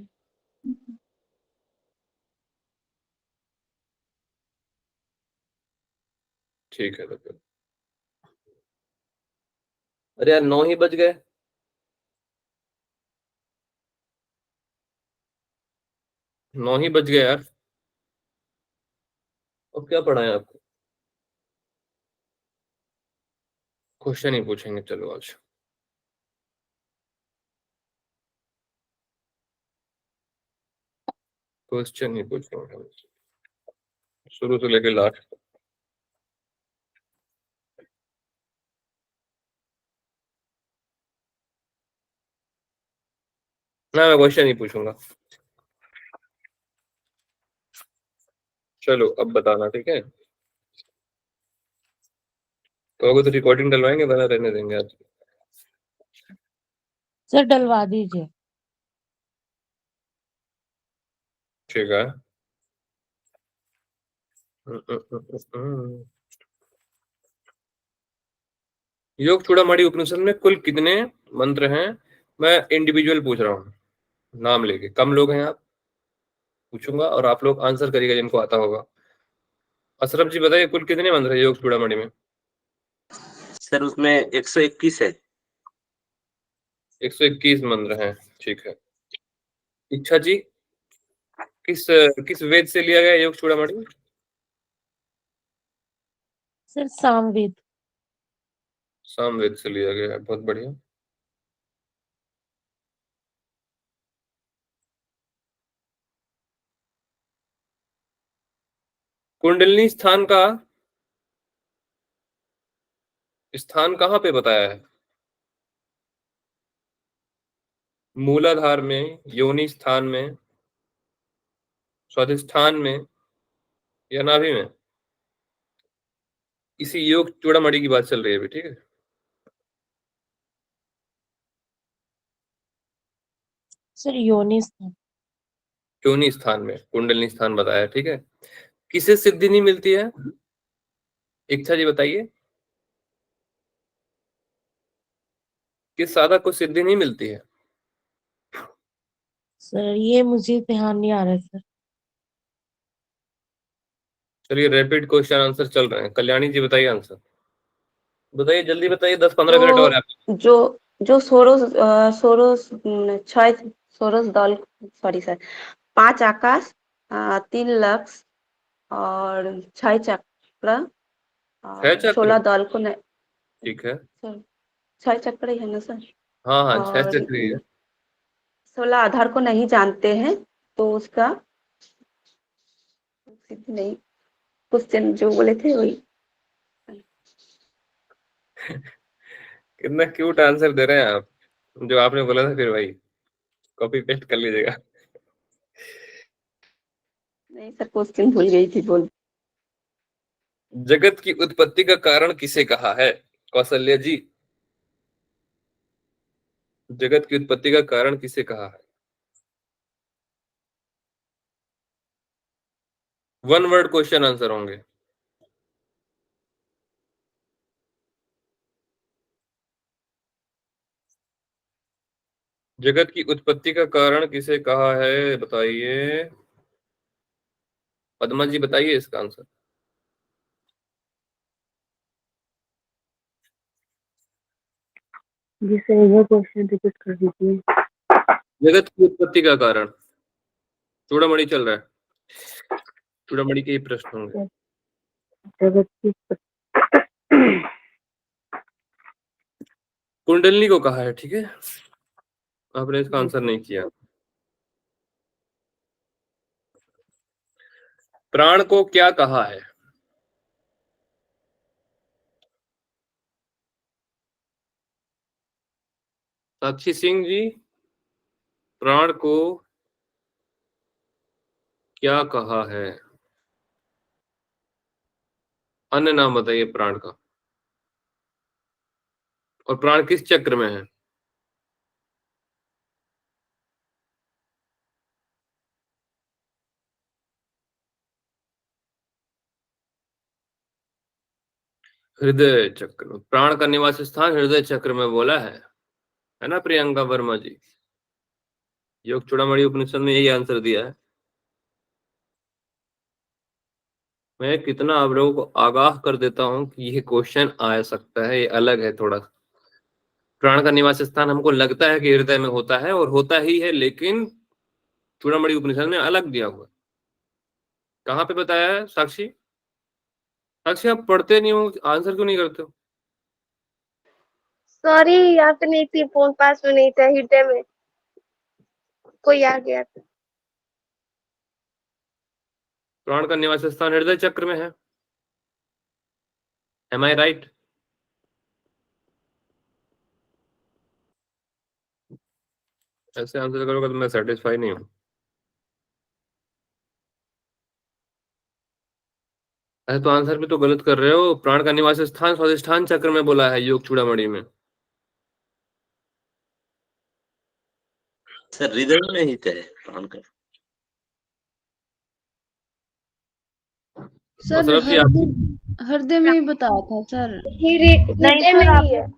ठीक है तो फिर अरे यार 9 ही बज गए। नौ ही बज गए यार। अब क्या पढ़ाएं आपको? क्वेश्चन ही पूछेंगे चलो आज। क्वेश्चन ही पूछेंगे हम, शुरू से लेकर लास्ट। ना मैं क्वेश्चन ही पूछूंगा। चलो अब बताना, ठीक है? तो अगर तो रिकॉर्डिंग डलवाएंगे, बना रहने देंगे आज।
सर डलवा दीजिए।
ठीक है। योग चूड़ामणि उपनिषद में कुल कितने मंत्र हैं? मैं इंडिविजुअल पूछ रहा हूँ, नाम लेके। कम लोग हैं आप, पूछूंगा और आप लोग आंसर करिएगा जिनको आता होगा। अशरफ जी बताइए, कुल कितने मंत्र है योग चूड़ामणि में?
सर उसमें 121 है।
121 मंत्र हैं, ठीक है। इच्छा जी, किस किस वेद से लिया गया योग चूड़ामणि?
सर सामवेद।
सामवेद से लिया गया है, बहुत बढ़िया। कुंडलिनी स्थान का स्थान कहाँ पे बताया है? मूलाधार में, योनि स्थान में, स्वाधिष्ठान में, या नाभि में? इसी योग चूड़ामणि की बात चल रही है अभी, ठीक है?
सर योनि स्थान।
योनि स्थान में कुंडलिनी स्थान बताया है, ठीक है। किसे सिद्धि नहीं मिलती है? इच्छा जी बताइए, किस साधक को सिद्धि नहीं मिलती है?
सर ये मुझे ध्यान नहीं आ रहा है सर।
चलिए रैपिड क्वेश्चन आंसर चल रहे हैं। कल्याणी जी बताइए आंसर, बताइए जल्दी बताइए, 10-15 मिनट और है आपके।
तो जो जो सोरोस दल, सॉरी सर, 5 आकाश, 3 लक्ष्य और 6 चक्र
6
और
चक्र,
16 दल को न,
ठीक है।
सर 6 चक्र ही है ना सर?
हाँ हाँ, 6
और
चक्र ही है।
16 आधार को नहीं जानते हैं तो उसका सिद्ध नहीं, क्वेश्चन जो बोले थे वही।
कितना क्यूट आंसर दे रहे हैं आप, जो आपने बोला था फिर वही कॉपी पेस्ट कर लीजिएगा।
नहीं सर, क्वेश्चन भूल गई थी बोल।
जगत की उत्पत्ति का कारण किसे कहा है? कौशल्य जी, जगत की उत्पत्ति का कारण किसे कहा है? वन वर्ड क्वेश्चन आंसर होंगे। जगत की उत्पत्ति का कारण किसे कहा है, बताइए। पद्मा जी बताइए इसका आंसर।
जी सर, ये क्वेश्चन रिपीट कर दीजिए।
जगत की उत्पत्ति का कारण, चूड़ामणि चल रहा है, चूड़ामणि के ही प्रश्न होंगे।
जगत की
कुंडलिनी को कहा है, ठीक है। आपने इसका आंसर नहीं किया। प्राण को क्या कहा है? साक्षी सिंह जी, प्राण को क्या कहा है? अन्य नाम बताइए प्राण का। और प्राण किस चक्र में है? हृदय चक्र में। प्राण का निवास स्थान हृदय चक्र में बोला है ना प्रियंका वर्मा जी? योग चूड़ामणि उपनिषद में यही आंसर दिया है। मैं कितना आप लोगों को आगाह कर देता हूँ कि ये क्वेश्चन आ सकता है, ये अलग है थोड़ा। प्राण का निवास स्थान हमको लगता है कि हृदय में होता है और होता ही है, लेकिन चूड़ामणि उपनिषद में अलग दिया हुआ है। कहाँ पे बताया है साक्षी? साक्षी आप पढ़ते नहीं हो, आंसर क्यों नहीं करते हो?
सॉरी, यहाँ पे नहीं थी, फोन पास में नहीं था, हृदय में कोई आ गया था।
प्राण का निवास स्थान हृदय चक्र में है। एम आई राइट? ऐसे आंसर करोगे तो मैं सेटिस्फाई नहीं हूँ। अरे तो आंसर भी तो गलत कर रहे हो। प्राण का निवास स्थान स्वादिष्ठान चक्र में बोला है योग चूड़ामणि में।
सर हृदय में ही तो है प्राण का।
सर
मसरत जी आप
हृदय में ही बताया था सर।
नहीं
हृदय में
सर,
ही
आप
है।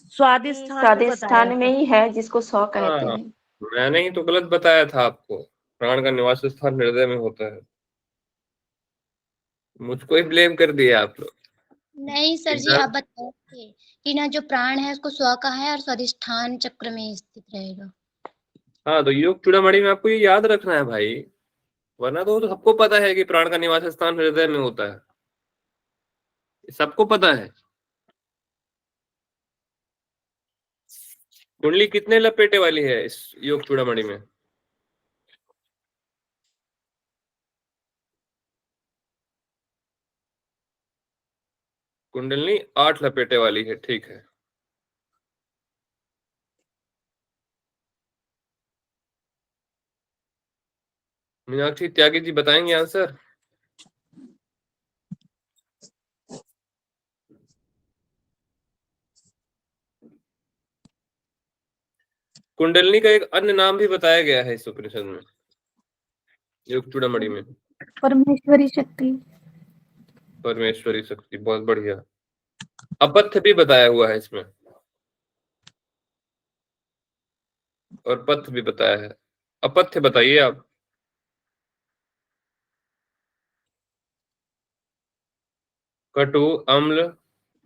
स्वादिष्ठान में बताया
स्वादिष्ठान में
था।
ही है, जिसको 100 कहते
हाँ,
हैं।
मैंने ही तो गलत बताया था आपको। प्राण का निवास स्थान हृदय में होता है। मुझको ही ब्लेम कर दिया आप लोग।
नहीं सर जी,
एग्जाम
आप बताए थे कि ना जो प्राण है उसको स्व का है और स्वादिष्ठान चक्र में स्थित रहेगा।
हाँ, तो योग चूड़ामणि में आपको ये याद रखना है भाई, वरना तो सबको पता है कि प्राण का निवास स्थान हृदय में होता है, सबको पता है। कुंडली कितने लपेटे वाली है इस योग चूड़ामणि में? कुंडली 8 लपेटे वाली है, ठीक है। मीनाक्षी त्यागी जी बताएंगे आंसर? कुंडलनी का एक अन्य नाम भी बताया गया है इस उपनिषद में, योग चूड़ामणि में।
परमेश्वरी शक्ति।
परमेश्वरी शक्ति, बहुत बढ़िया। अपथ्य भी बताया हुआ है इसमें, और पथ्य भी बताया है। अपथ्य बताइए आप। कटु, अम्ल,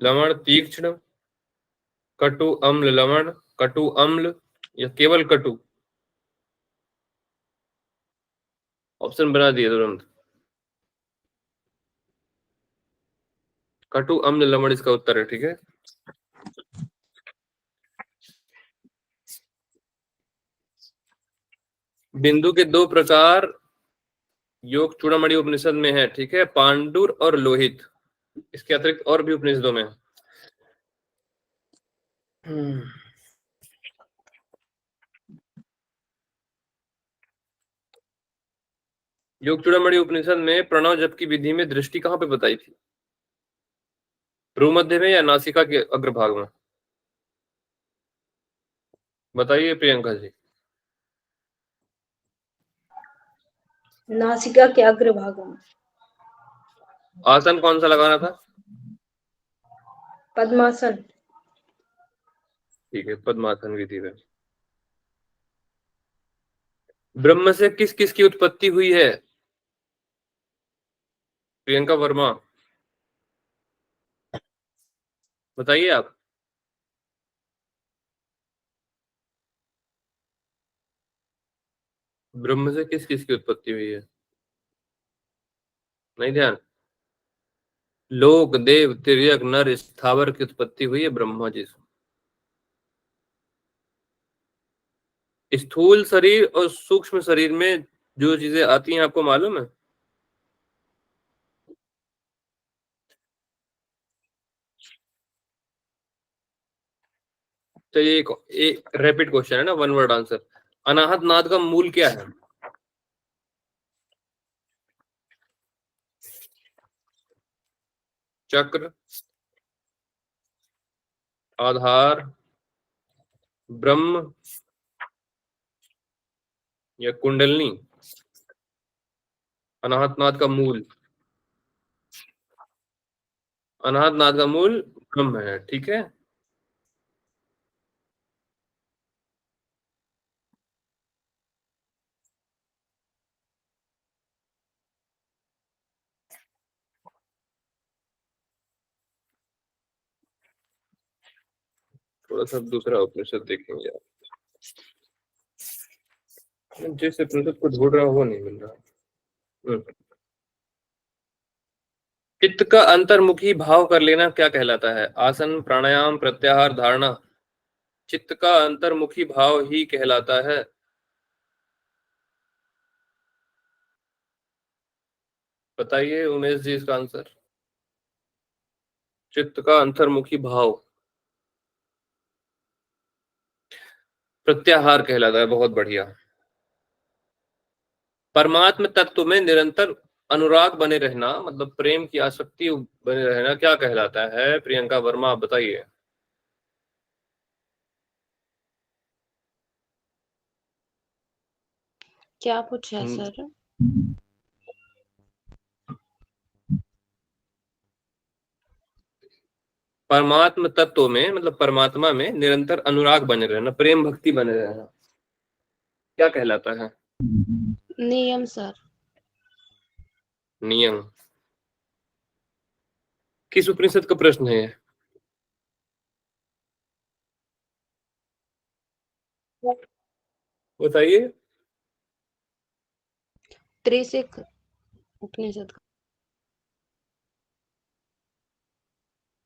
लवण, तीक्ष्ण, कटु, अम्ल, लवण, कटु, अम्ल, या केवल कटु? ऑप्शन बना दिए तुरंत। कटु, अम्ल, लवण इसका उत्तर है, ठीक है। बिंदु के 2 प्रकार योग चूड़ामणि उपनिषद में है, ठीक है, पांडुर और लोहित। इसके अतिरिक्त और भी उपनिषदों में है। योग चूड़ामणि उपनिषद में प्रणव जप की विधि में दृष्टि कहाँ पे बताई थी? भ्रूमध्य में या नासिका के अग्रभाग में? बताइए प्रियंका जी।
नासिका के अग्रभाग में।
आसन कौन सा लगाना था?
पद्मासन।
ठीक है, पद्मासन विधि में। ब्रह्म से किस किस की उत्पत्ति हुई है? प्रियंका वर्मा, बताइए आप। ब्रह्म से किस किस की उत्पत्ति हुई है? नहीं ध्यान? लोक, देव, तिर्यक, नर, स्थावर की उत्पत्ति हुई है ब्रह्मा जी से। स्थूल शरीर और सूक्ष्म शरीर में जो चीजें आती हैं आपको मालूम है? चलिए एक रैपिड क्वेश्चन है ना, 1 वर्ड आंसर। अनाहत नाद का मूल क्या है? चक्र, आधार, ब्रह्म, या कुंडलनी? अनाहत नाद का मूल, अनाहत नाद का मूल ब्रह्म है, ठीक है। थोड़ा सा दूसरा उपनिषद देखेंगे आप। जिस उपनिषद को ढूंढ रहा हूं वो नहीं मिल रहा। चित्त का अंतर्मुखी भाव कर लेना क्या कहलाता है? आसन, प्राणायाम, प्रत्याहार, धारणा। चित्त का अंतर्मुखी भाव ही कहलाता है। बताइए उमेश जी इसका आंसर। चित्त का अंतर्मुखी भाव प्रत्याहार कहलाता है। बहुत बढ़िया। परमात्म तत्व में निरंतर अनुराग बने रहना, मतलब प्रेम की आसक्ति बने रहना, क्या कहलाता है? प्रियंका वर्मा, आप बताइए।
क्या पूछा है
हम्म।
सर?
परमात्म तत्व में मतलब परमात्मा में निरंतर अनुराग बने रहना, प्रेम भक्ति बने रहना, क्या कहलाता है?
नियम सर।
नियम। किस उपनिषद का प्रश्न है? बताइए।
त्रिशिक उपनिषद का।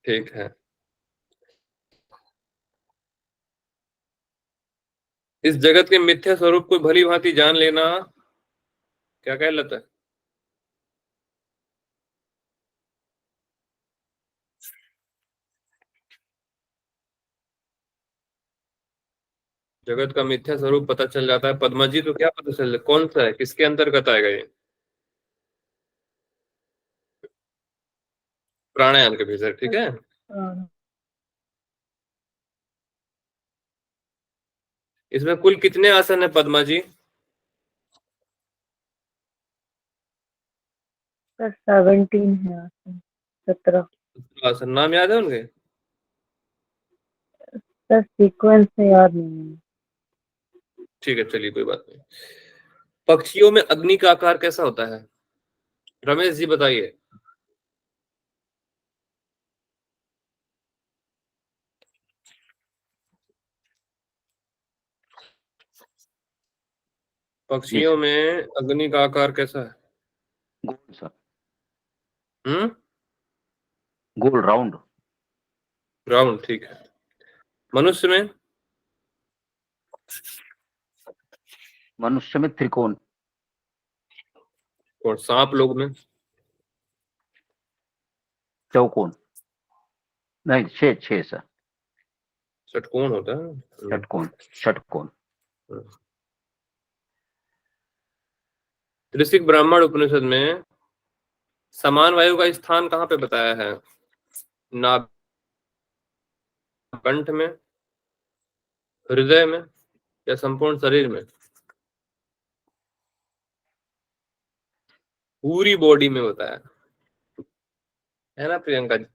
ठीक है। इस जगत के मिथ्या स्वरूप को भली भांति जान लेना क्या कहलाता है? जगत का मिथ्या स्वरूप पता चल जाता है। पद्मा जी, तो क्या पता चल, कौन सा है, किसके अंतर्गत आएगा ये? प्राणायाम के भीतर, ठीक है। इसमें कुल कितने आसन है पद्मा जी?
17 है आसन, 17
आसन नाम याद है उनके?
सर, सीक्वेंस से याद नहीं है।
ठीक है, चलिए कोई बात नहीं। पक्षियों में अग्नि का आकार कैसा होता है? रमेश जी बताइए। पक्षियों में अग्नि का आकार कैसा है?
गोल सर।
हम्म,
गोल, राउंड।
राउंड, ठीक है। मनुष्य में?
मनुष्य में त्रिकोण।
और सांप लोग में?
चौकोन। नहीं, छह सर।
षटकोण होता है।
षटकोण। षटकोण।
त्रिशिक ब्राह्मण उपनिषद में समान वायु का स्थान कहाँ पे बताया है? नाभ, कंठ में, हृदय में, या संपूर्ण शरीर में? पूरी बॉडी में बताया है ना प्रियंका जी?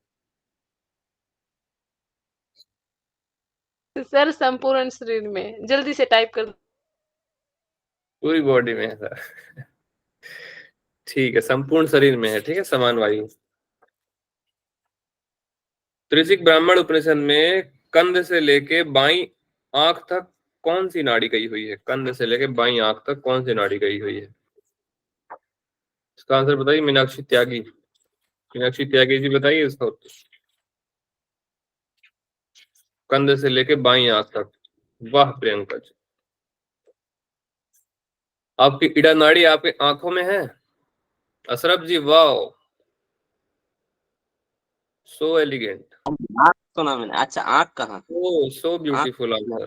सर संपूर्ण शरीर में, जल्दी से टाइप कर।
पूरी बॉडी में है सर। ठीक है, संपूर्ण शरीर में है, ठीक है, समान वायु। त्रिशिक ब्राह्मण उपनिषद में कंध से लेके बाई आंख तक कौन सी नाड़ी गई हुई है? कंध से लेके बाई आंख तक कौन सी नाड़ी गई हुई है? इसका आंसर बताइए मीनाक्षी त्यागी। मीनाक्षी त्यागी जी बताइए इसका उत्तर। कंध से लेके बाई आंख तक। वाह प्रियंका जी, आपकी इड़ा नाड़ी आपके आंखों में है। अशरफ जी, वाह, सो एलिगेंट।
आँख सुना मैंने। अच्छा, आँख कहाँ?
ओ, सो ब्यूटीफुल आंसर।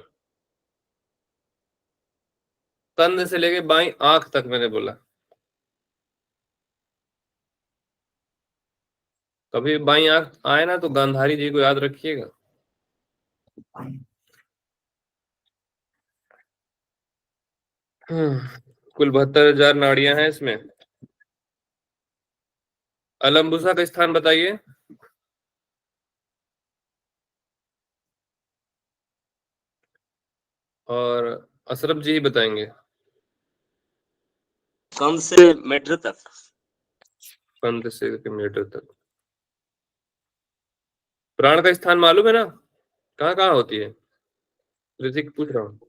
कंध से लेके बाई आंख तक मैंने बोला। कभी बाई आंख आए ना तो गांधारी जी को याद रखिएगा। कुल 72,000 नाड़ियां हैं इसमें। अलम्बुसा का स्थान बताइए। और अशरफ जी ही बताएंगे।
कंध से मेढ्र तक।
कंध से मीटर तक। प्राण का स्थान मालूम है ना? कहाँ कहाँ होती है? ऋतिक पूछ रहा हूँ।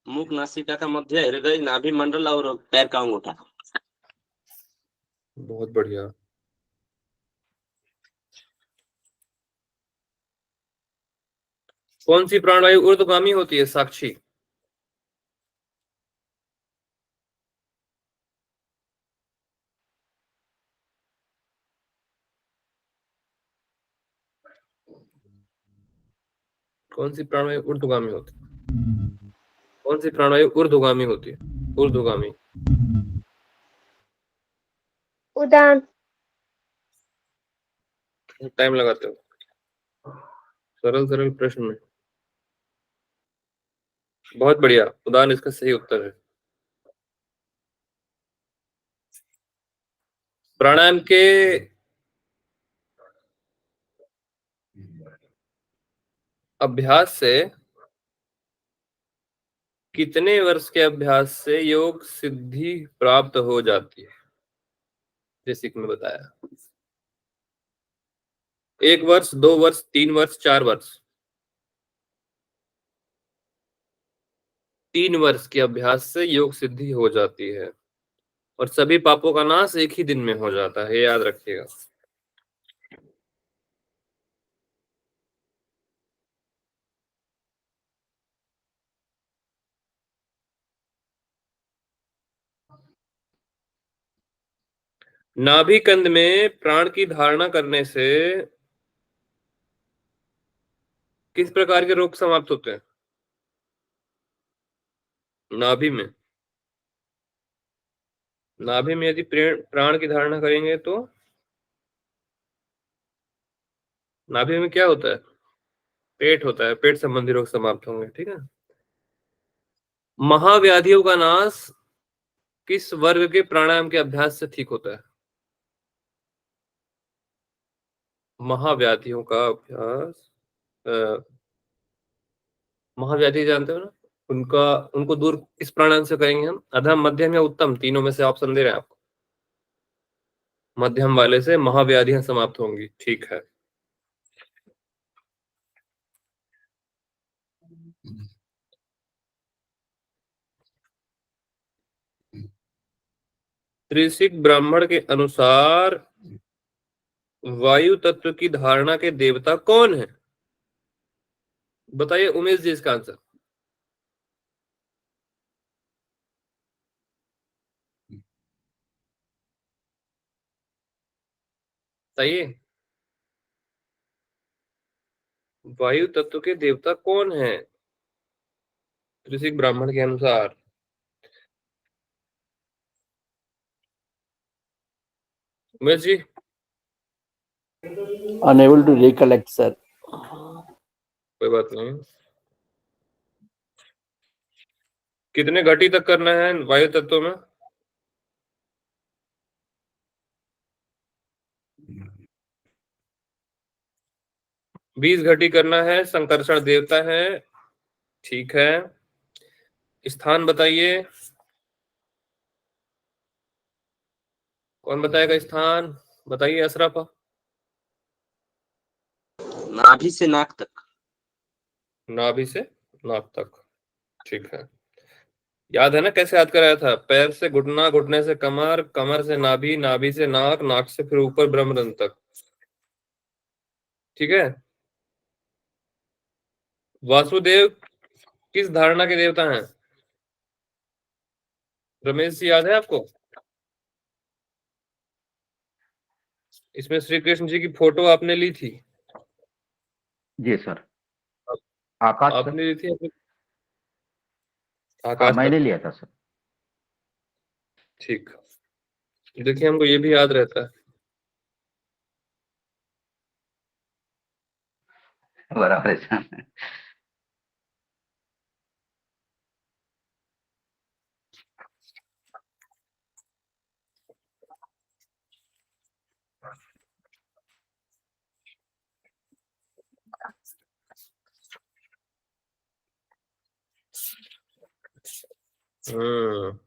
मुख, नासिका का मध्य, हृदय, नाभि मंडल और पैर का अंगूठा।
बहुत बढ़िया। कौन सी प्राणवायु ऊर्ध्वगामी होती है? साक्षी। कौन सी प्राणवायु ऊर्ध्वगामी होती है? कौन सी प्राणवायु ऊर्ध्वगामी होती है? ऊर्ध्वगामी।
उड़ान।
टाइम लगाते हो। सरल सरल प्रश्न में। बहुत बढ़िया, उड़ान इसका सही उत्तर है। प्राणायाम के अभ्यास से, कितने वर्ष के अभ्यास से योग सिद्धि प्राप्त हो जाती है? जैसे कि मैं बताया, 1 वर्ष, 2 वर्ष, 3 वर्ष, 4 वर्ष। 3 वर्ष के अभ्यास से योग सिद्धि हो जाती है और सभी पापों का नाश एक ही दिन में हो जाता है, याद रखिएगा। नाभि कंद में प्राण की धारणा करने से किस प्रकार के रोग समाप्त होते हैं? नाभि में, नाभि में यदि प्राण की धारणा करेंगे तो नाभि में क्या होता है? पेट होता है, पेट संबंधी रोग समाप्त होंगे, ठीक है। महाव्याधियों का नाश किस वर्ग के प्राणायाम के अभ्यास से ठीक होता है? महाव्याधियों का अभ्यास, महाव्याधि जानते हो ना, उनका उनको दूर किस प्राणायाम से करेंगे हम? अधम, मध्यम या उत्तम? तीनों में से ऑप्शन दे रहे हैं आपको। मध्यम वाले से महाव्याधियां समाप्त होंगी, ठीक है। त्रिशिक ब्राह्मण के अनुसार वायु तत्व की धारणा के देवता कौन है? बताइए उमेश जी इसका आंसर। सही है। वायु तत्व के देवता कौन है त्रिशिक ब्राह्मण के अनुसार? Umesh ji.
Unable to recollect, sir.
कोई बात नहीं। कितने घटी तक करना है वायु तत्व में? बीस घटी करना है, संकर्षण देवता है, ठीक है। स्थान बताइए, कौन बताएगा स्थान? बताइए अशरफ।
नाभि से नाक तक।
नाभि से नाक तक, ठीक है। याद है ना कैसे याद कराया था? पैर से घुटना, घुटने से कमर, कमर से नाभि, नाभि से नाक, नाक से फिर ऊपर ब्रह्मरंध्र तक, ठीक है। वासुदेव किस धारणा के देवता हैं? रमेश जी याद है आपको? इसमें श्री कृष्ण जी की फोटो आपने ली थी।
जी सर। आकाश सर।
आपने ली थी
हाँ,
आकाश
मैंने
तक,
लिया था सर।
ठीक। देखिए हमको ये भी याद रहता है।
बराबर है सर।
हम्म।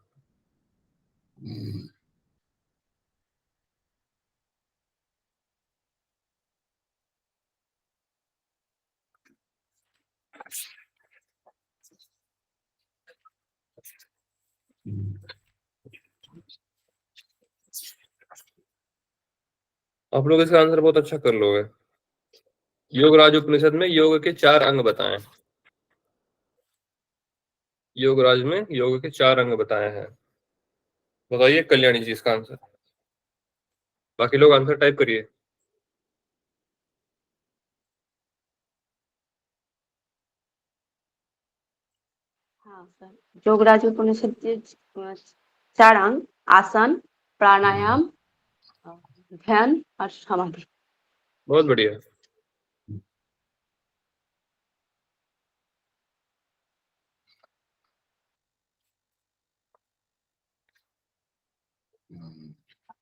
आप लोग इसका आंसर बहुत अच्छा कर लोगे। योगराज उपनिषद में योग के 4 अंग बताएं। योगराज में योग के 4 अंग बताए हैं। बताइए कल्याणी जी इसका आंसर। बाकी लोग आंसर टाइप करिए।
हाँ सर, योगराज उपनिषद के 4 अंग आसन, प्राणायाम, ध्यान और समाधि।
बहुत बढ़िया।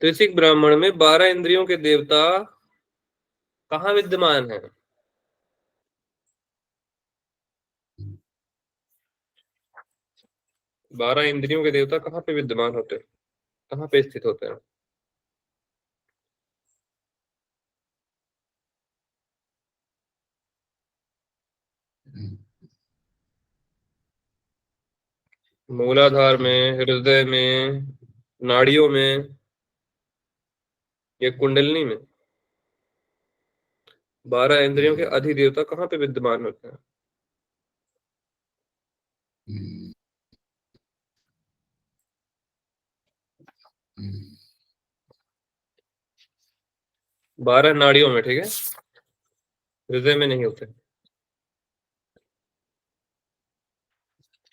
त्रिशिक ब्राह्मण में 12 इंद्रियों के देवता कहाँ विद्यमान है? बारह इंद्रियों के देवता कहाँ पे विद्यमान होते हैं, कहाँ पे स्थित होते हैं? मूलाधार में, हृदय में, नाड़ियों में या कुंडलनी में? 12 इंद्रियों के अधिदेवता कहाँ पे विद्यमान होते हैं? बारह नाड़ियों में, ठीक है, हृदय में नहीं होते।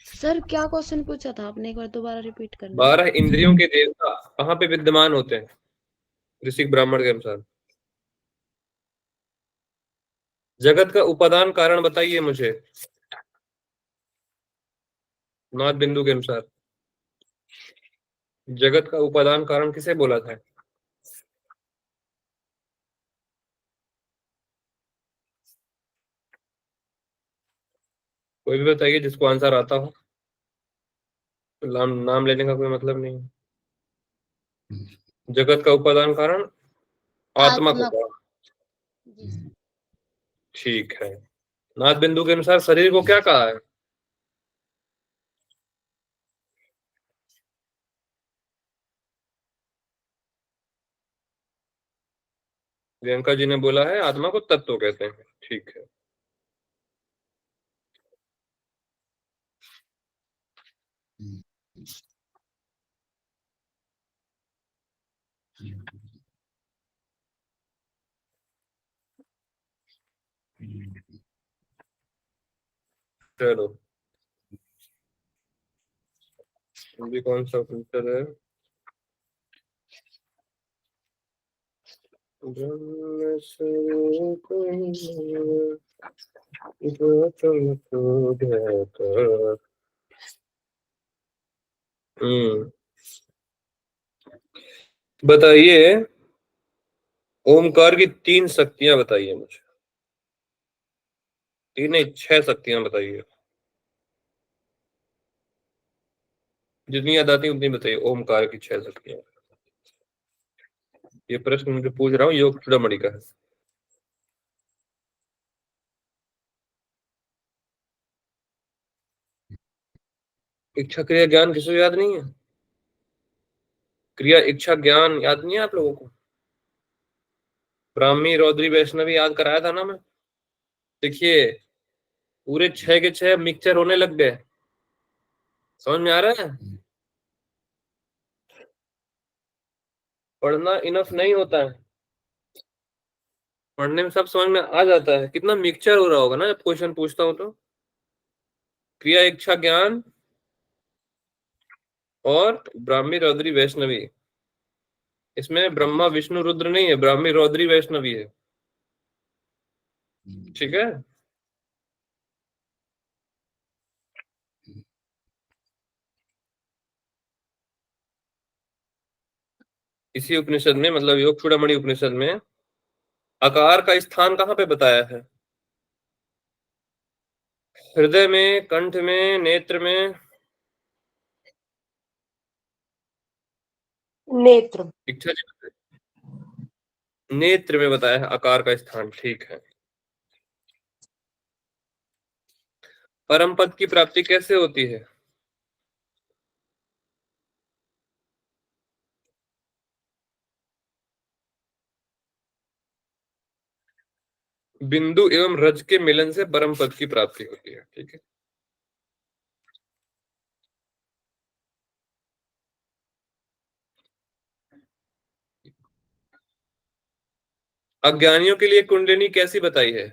सर क्या क्वेश्चन पूछा था आपने, एक बार दोबारा रिपीट करना।
12 इंद्रियों के देवता कहाँ पे विद्यमान होते हैं ऋषिक ब्राह्मण के अनुसार? जगत का उपादान कारण बताइए मुझे नाथ बिंदु के अनुसार। जगत का उपादान कारण किसे बोला था? कोई भी बताइए जिसको आंसर आता हो। नाम लेने का कोई मतलब नहीं है। जगत का उपादान कारण आत्मा को कहा।
जी सर।
ठीक है। नाथ बिंदु के अनुसार शरीर को क्या कहा है? प्रियंका जी ने बोला है आत्मा को तत्व कहते हैं। ठीक है। चलो, अभी कौन सा फिल्टर है? ब्रह्म स्वरूप जो तुमको ध्याता। बताइए ओमकार की 3 शक्तियां बताइए मुझे। 3 नहीं, 6 शक्तियां बताइए। जितनी याद आती है उतनी बताइए। ओमकार की 6 शक्तियां। ये प्रश्न मुझे पूछ रहा हूँ, योग चूड़ामणि का है। इच्छा क्रिया ज्ञान किसी को याद नहीं है? क्रिया इच्छा ज्ञान याद नहीं है आप लोगों को? ब्राह्मी रौद्री वैष्णवी याद कराया था ना मैं। देखिए पूरे 6 के 6 मिक्सचर होने लग गए। समझ में आ रहा है? पढ़ना इनफ नहीं होता है, पढ़ने में सब समझ में आ जाता है। कितना मिक्सचर हो रहा होगा ना जब क्वेश्चन पूछता हूं तो। क्रिया इच्छा ज्ञान और ब्राह्मी रौद्री वैष्णवी। इसमें ब्रह्मा विष्णु रुद्र नहीं है, ब्राह्मी रौद्री वैष्णवी है। ठीक है। इसी उपनिषद में, मतलब योग चूड़ामणि उपनिषद में आकार का स्थान कहाँ पे बताया है? हृदय में, कंठ में, नेत्र में?
नेत्र।
इच्छा जी बताइए। नेत्र में बताया है आकार का स्थान। ठीक है। परम पद की प्राप्ति कैसे होती है? बिंदु एवं रज के मिलन से परम पद की प्राप्ति होती है। ठीक है, अज्ञानियों के लिए कुंडलिनी कैसी बताई है?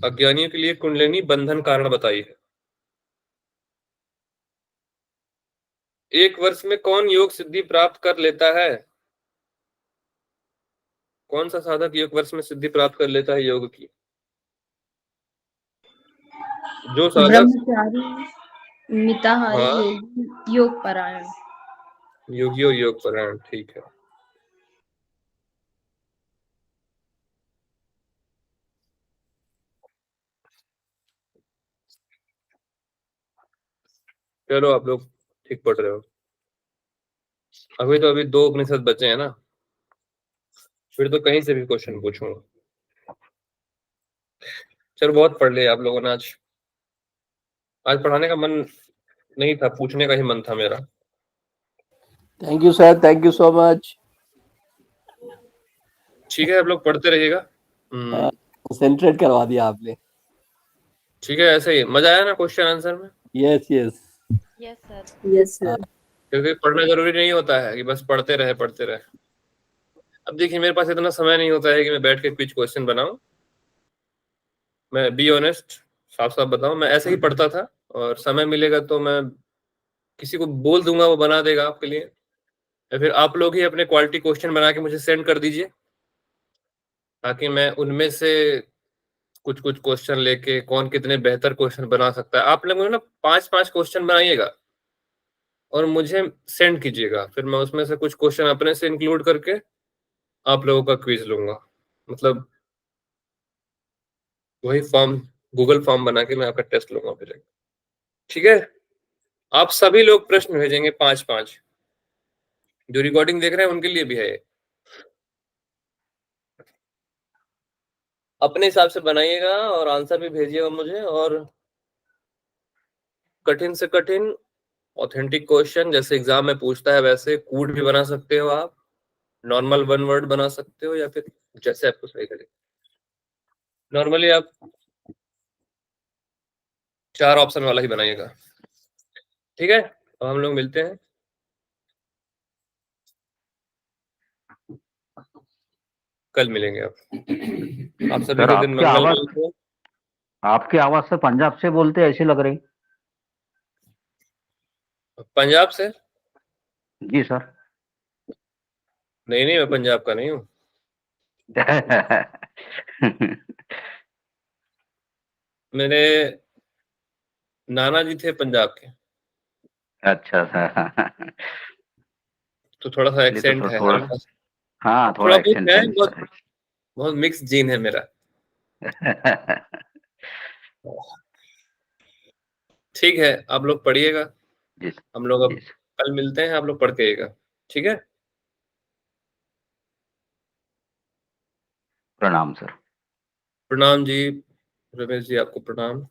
अज्ञानियों के लिए कुंडलिनी बंधन कारण बताई है। एक वर्ष में कौन योग सिद्धि प्राप्त कर लेता है? कौन सा साधक एक वर्ष में सिद्धि प्राप्त कर लेता है योग की? जो साधक
ब्रह्मचारी, मिताहारी,
हाँ,
योगी, योग परायण।
योगी और योग परायण। ठीक है, चलो आप लोग ठीक पढ़ रहे हो। अभी 2 उपनिषद बचे हैं ना, फिर तो कहीं से भी क्वेश्चन पूछूंगा। चलो बहुत पढ़ लिया आप लोगों ने आज। आज पढ़ाने का मन नहीं था, पूछने का ही मन था मेरा।
Thank you sir, thank you so much.
ठीक है, आप लोग पढ़ते रहिएगा।
कंसंट्रेट करवा दिया आपने।
ठीक है, ऐसे ही मजा आया ना क्वेश्चन आंसर में?
Yes yes
yes sir.
Yes sir.
क्योंकि पढ़ना जरूरी नहीं होता है कि बस पढ़ते रहे। अब देखिए, मेरे पास इतना समय नहीं होता है कि मैं बैठ के कुछ क्वेश्चन बनाऊं। मैं बी ऑनेस्ट, साफ साफ बताऊं, मैं ऐसे ही पढ़ता था, और समय मिलेगा तो मैं किसी को बोल दूंगा, वो बना देगा आपके लिए, या फिर आप लोग ही अपने क्वालिटी क्वेश्चन बना के मुझे सेंड कर दीजिए, ताकि मैं उनमें से कुछ कुछ क्वेश्चन लेके कौन कितने बेहतर क्वेश्चन बना सकता है। आप लोग ना 5-5 क्वेश्चन बनाइएगा और मुझे सेंड कीजिएगा, फिर मैं उसमें से कुछ क्वेश्चन अपने से इंक्लूड करके आप लोगों का क्विज लूंगा। मतलब वही फॉर्म, गूगल फॉर्म बना के मैं आपका टेस्ट लूंगा फिर। ठीक है, आप सभी लोग प्रश्न भेजेंगे 5-5। जो रिकॉर्डिंग देख रहे हैं उनके लिए भी है, अपने हिसाब से बनाइएगा और आंसर भी भेजिएगा मुझे। और कठिन से कठिन ऑथेंटिक क्वेश्चन जैसे एग्जाम में पूछता है वैसे कूट भी बना सकते हो आप, नॉर्मल 1 वर्ड बना सकते हो, या फिर जैसे आपको सही लगे। नॉर्मली आप 4 ऑप्शन वाला ही बनाइएगा। ठीक है, अब हम लोग मिलते हैं। कल मिलेंगे आप सभी
सर
का दिन मंगलमय हो।
आपकी आवाज से पंजाब से बोलते ऐसी लग रही।
पंजाब से?
जी सर।
नहीं मैं पंजाब का नहीं हूँ। मेरे नाना जी थे पंजाब के,
अच्छा सर।
तो थोड़ा सा
ये तो
एक्सेंट है
थोड़ा,
हल्का सा।
हाँ
थोड़ा
थोड़ा
बहुत
एक्सेंट
है,
है
बहुत
सर।
बहुत मिक्स जीन है मेरा। ठीक है, आप लोग पढ़िएगा,
जी
हम लोग अब
जी सर।
कल मिलते हैं, आप लोग पढ़ के आइएगा। ठीक है,
प्रणाम सर।
प्रणाम जी, रमेश जी आपको प्रणाम।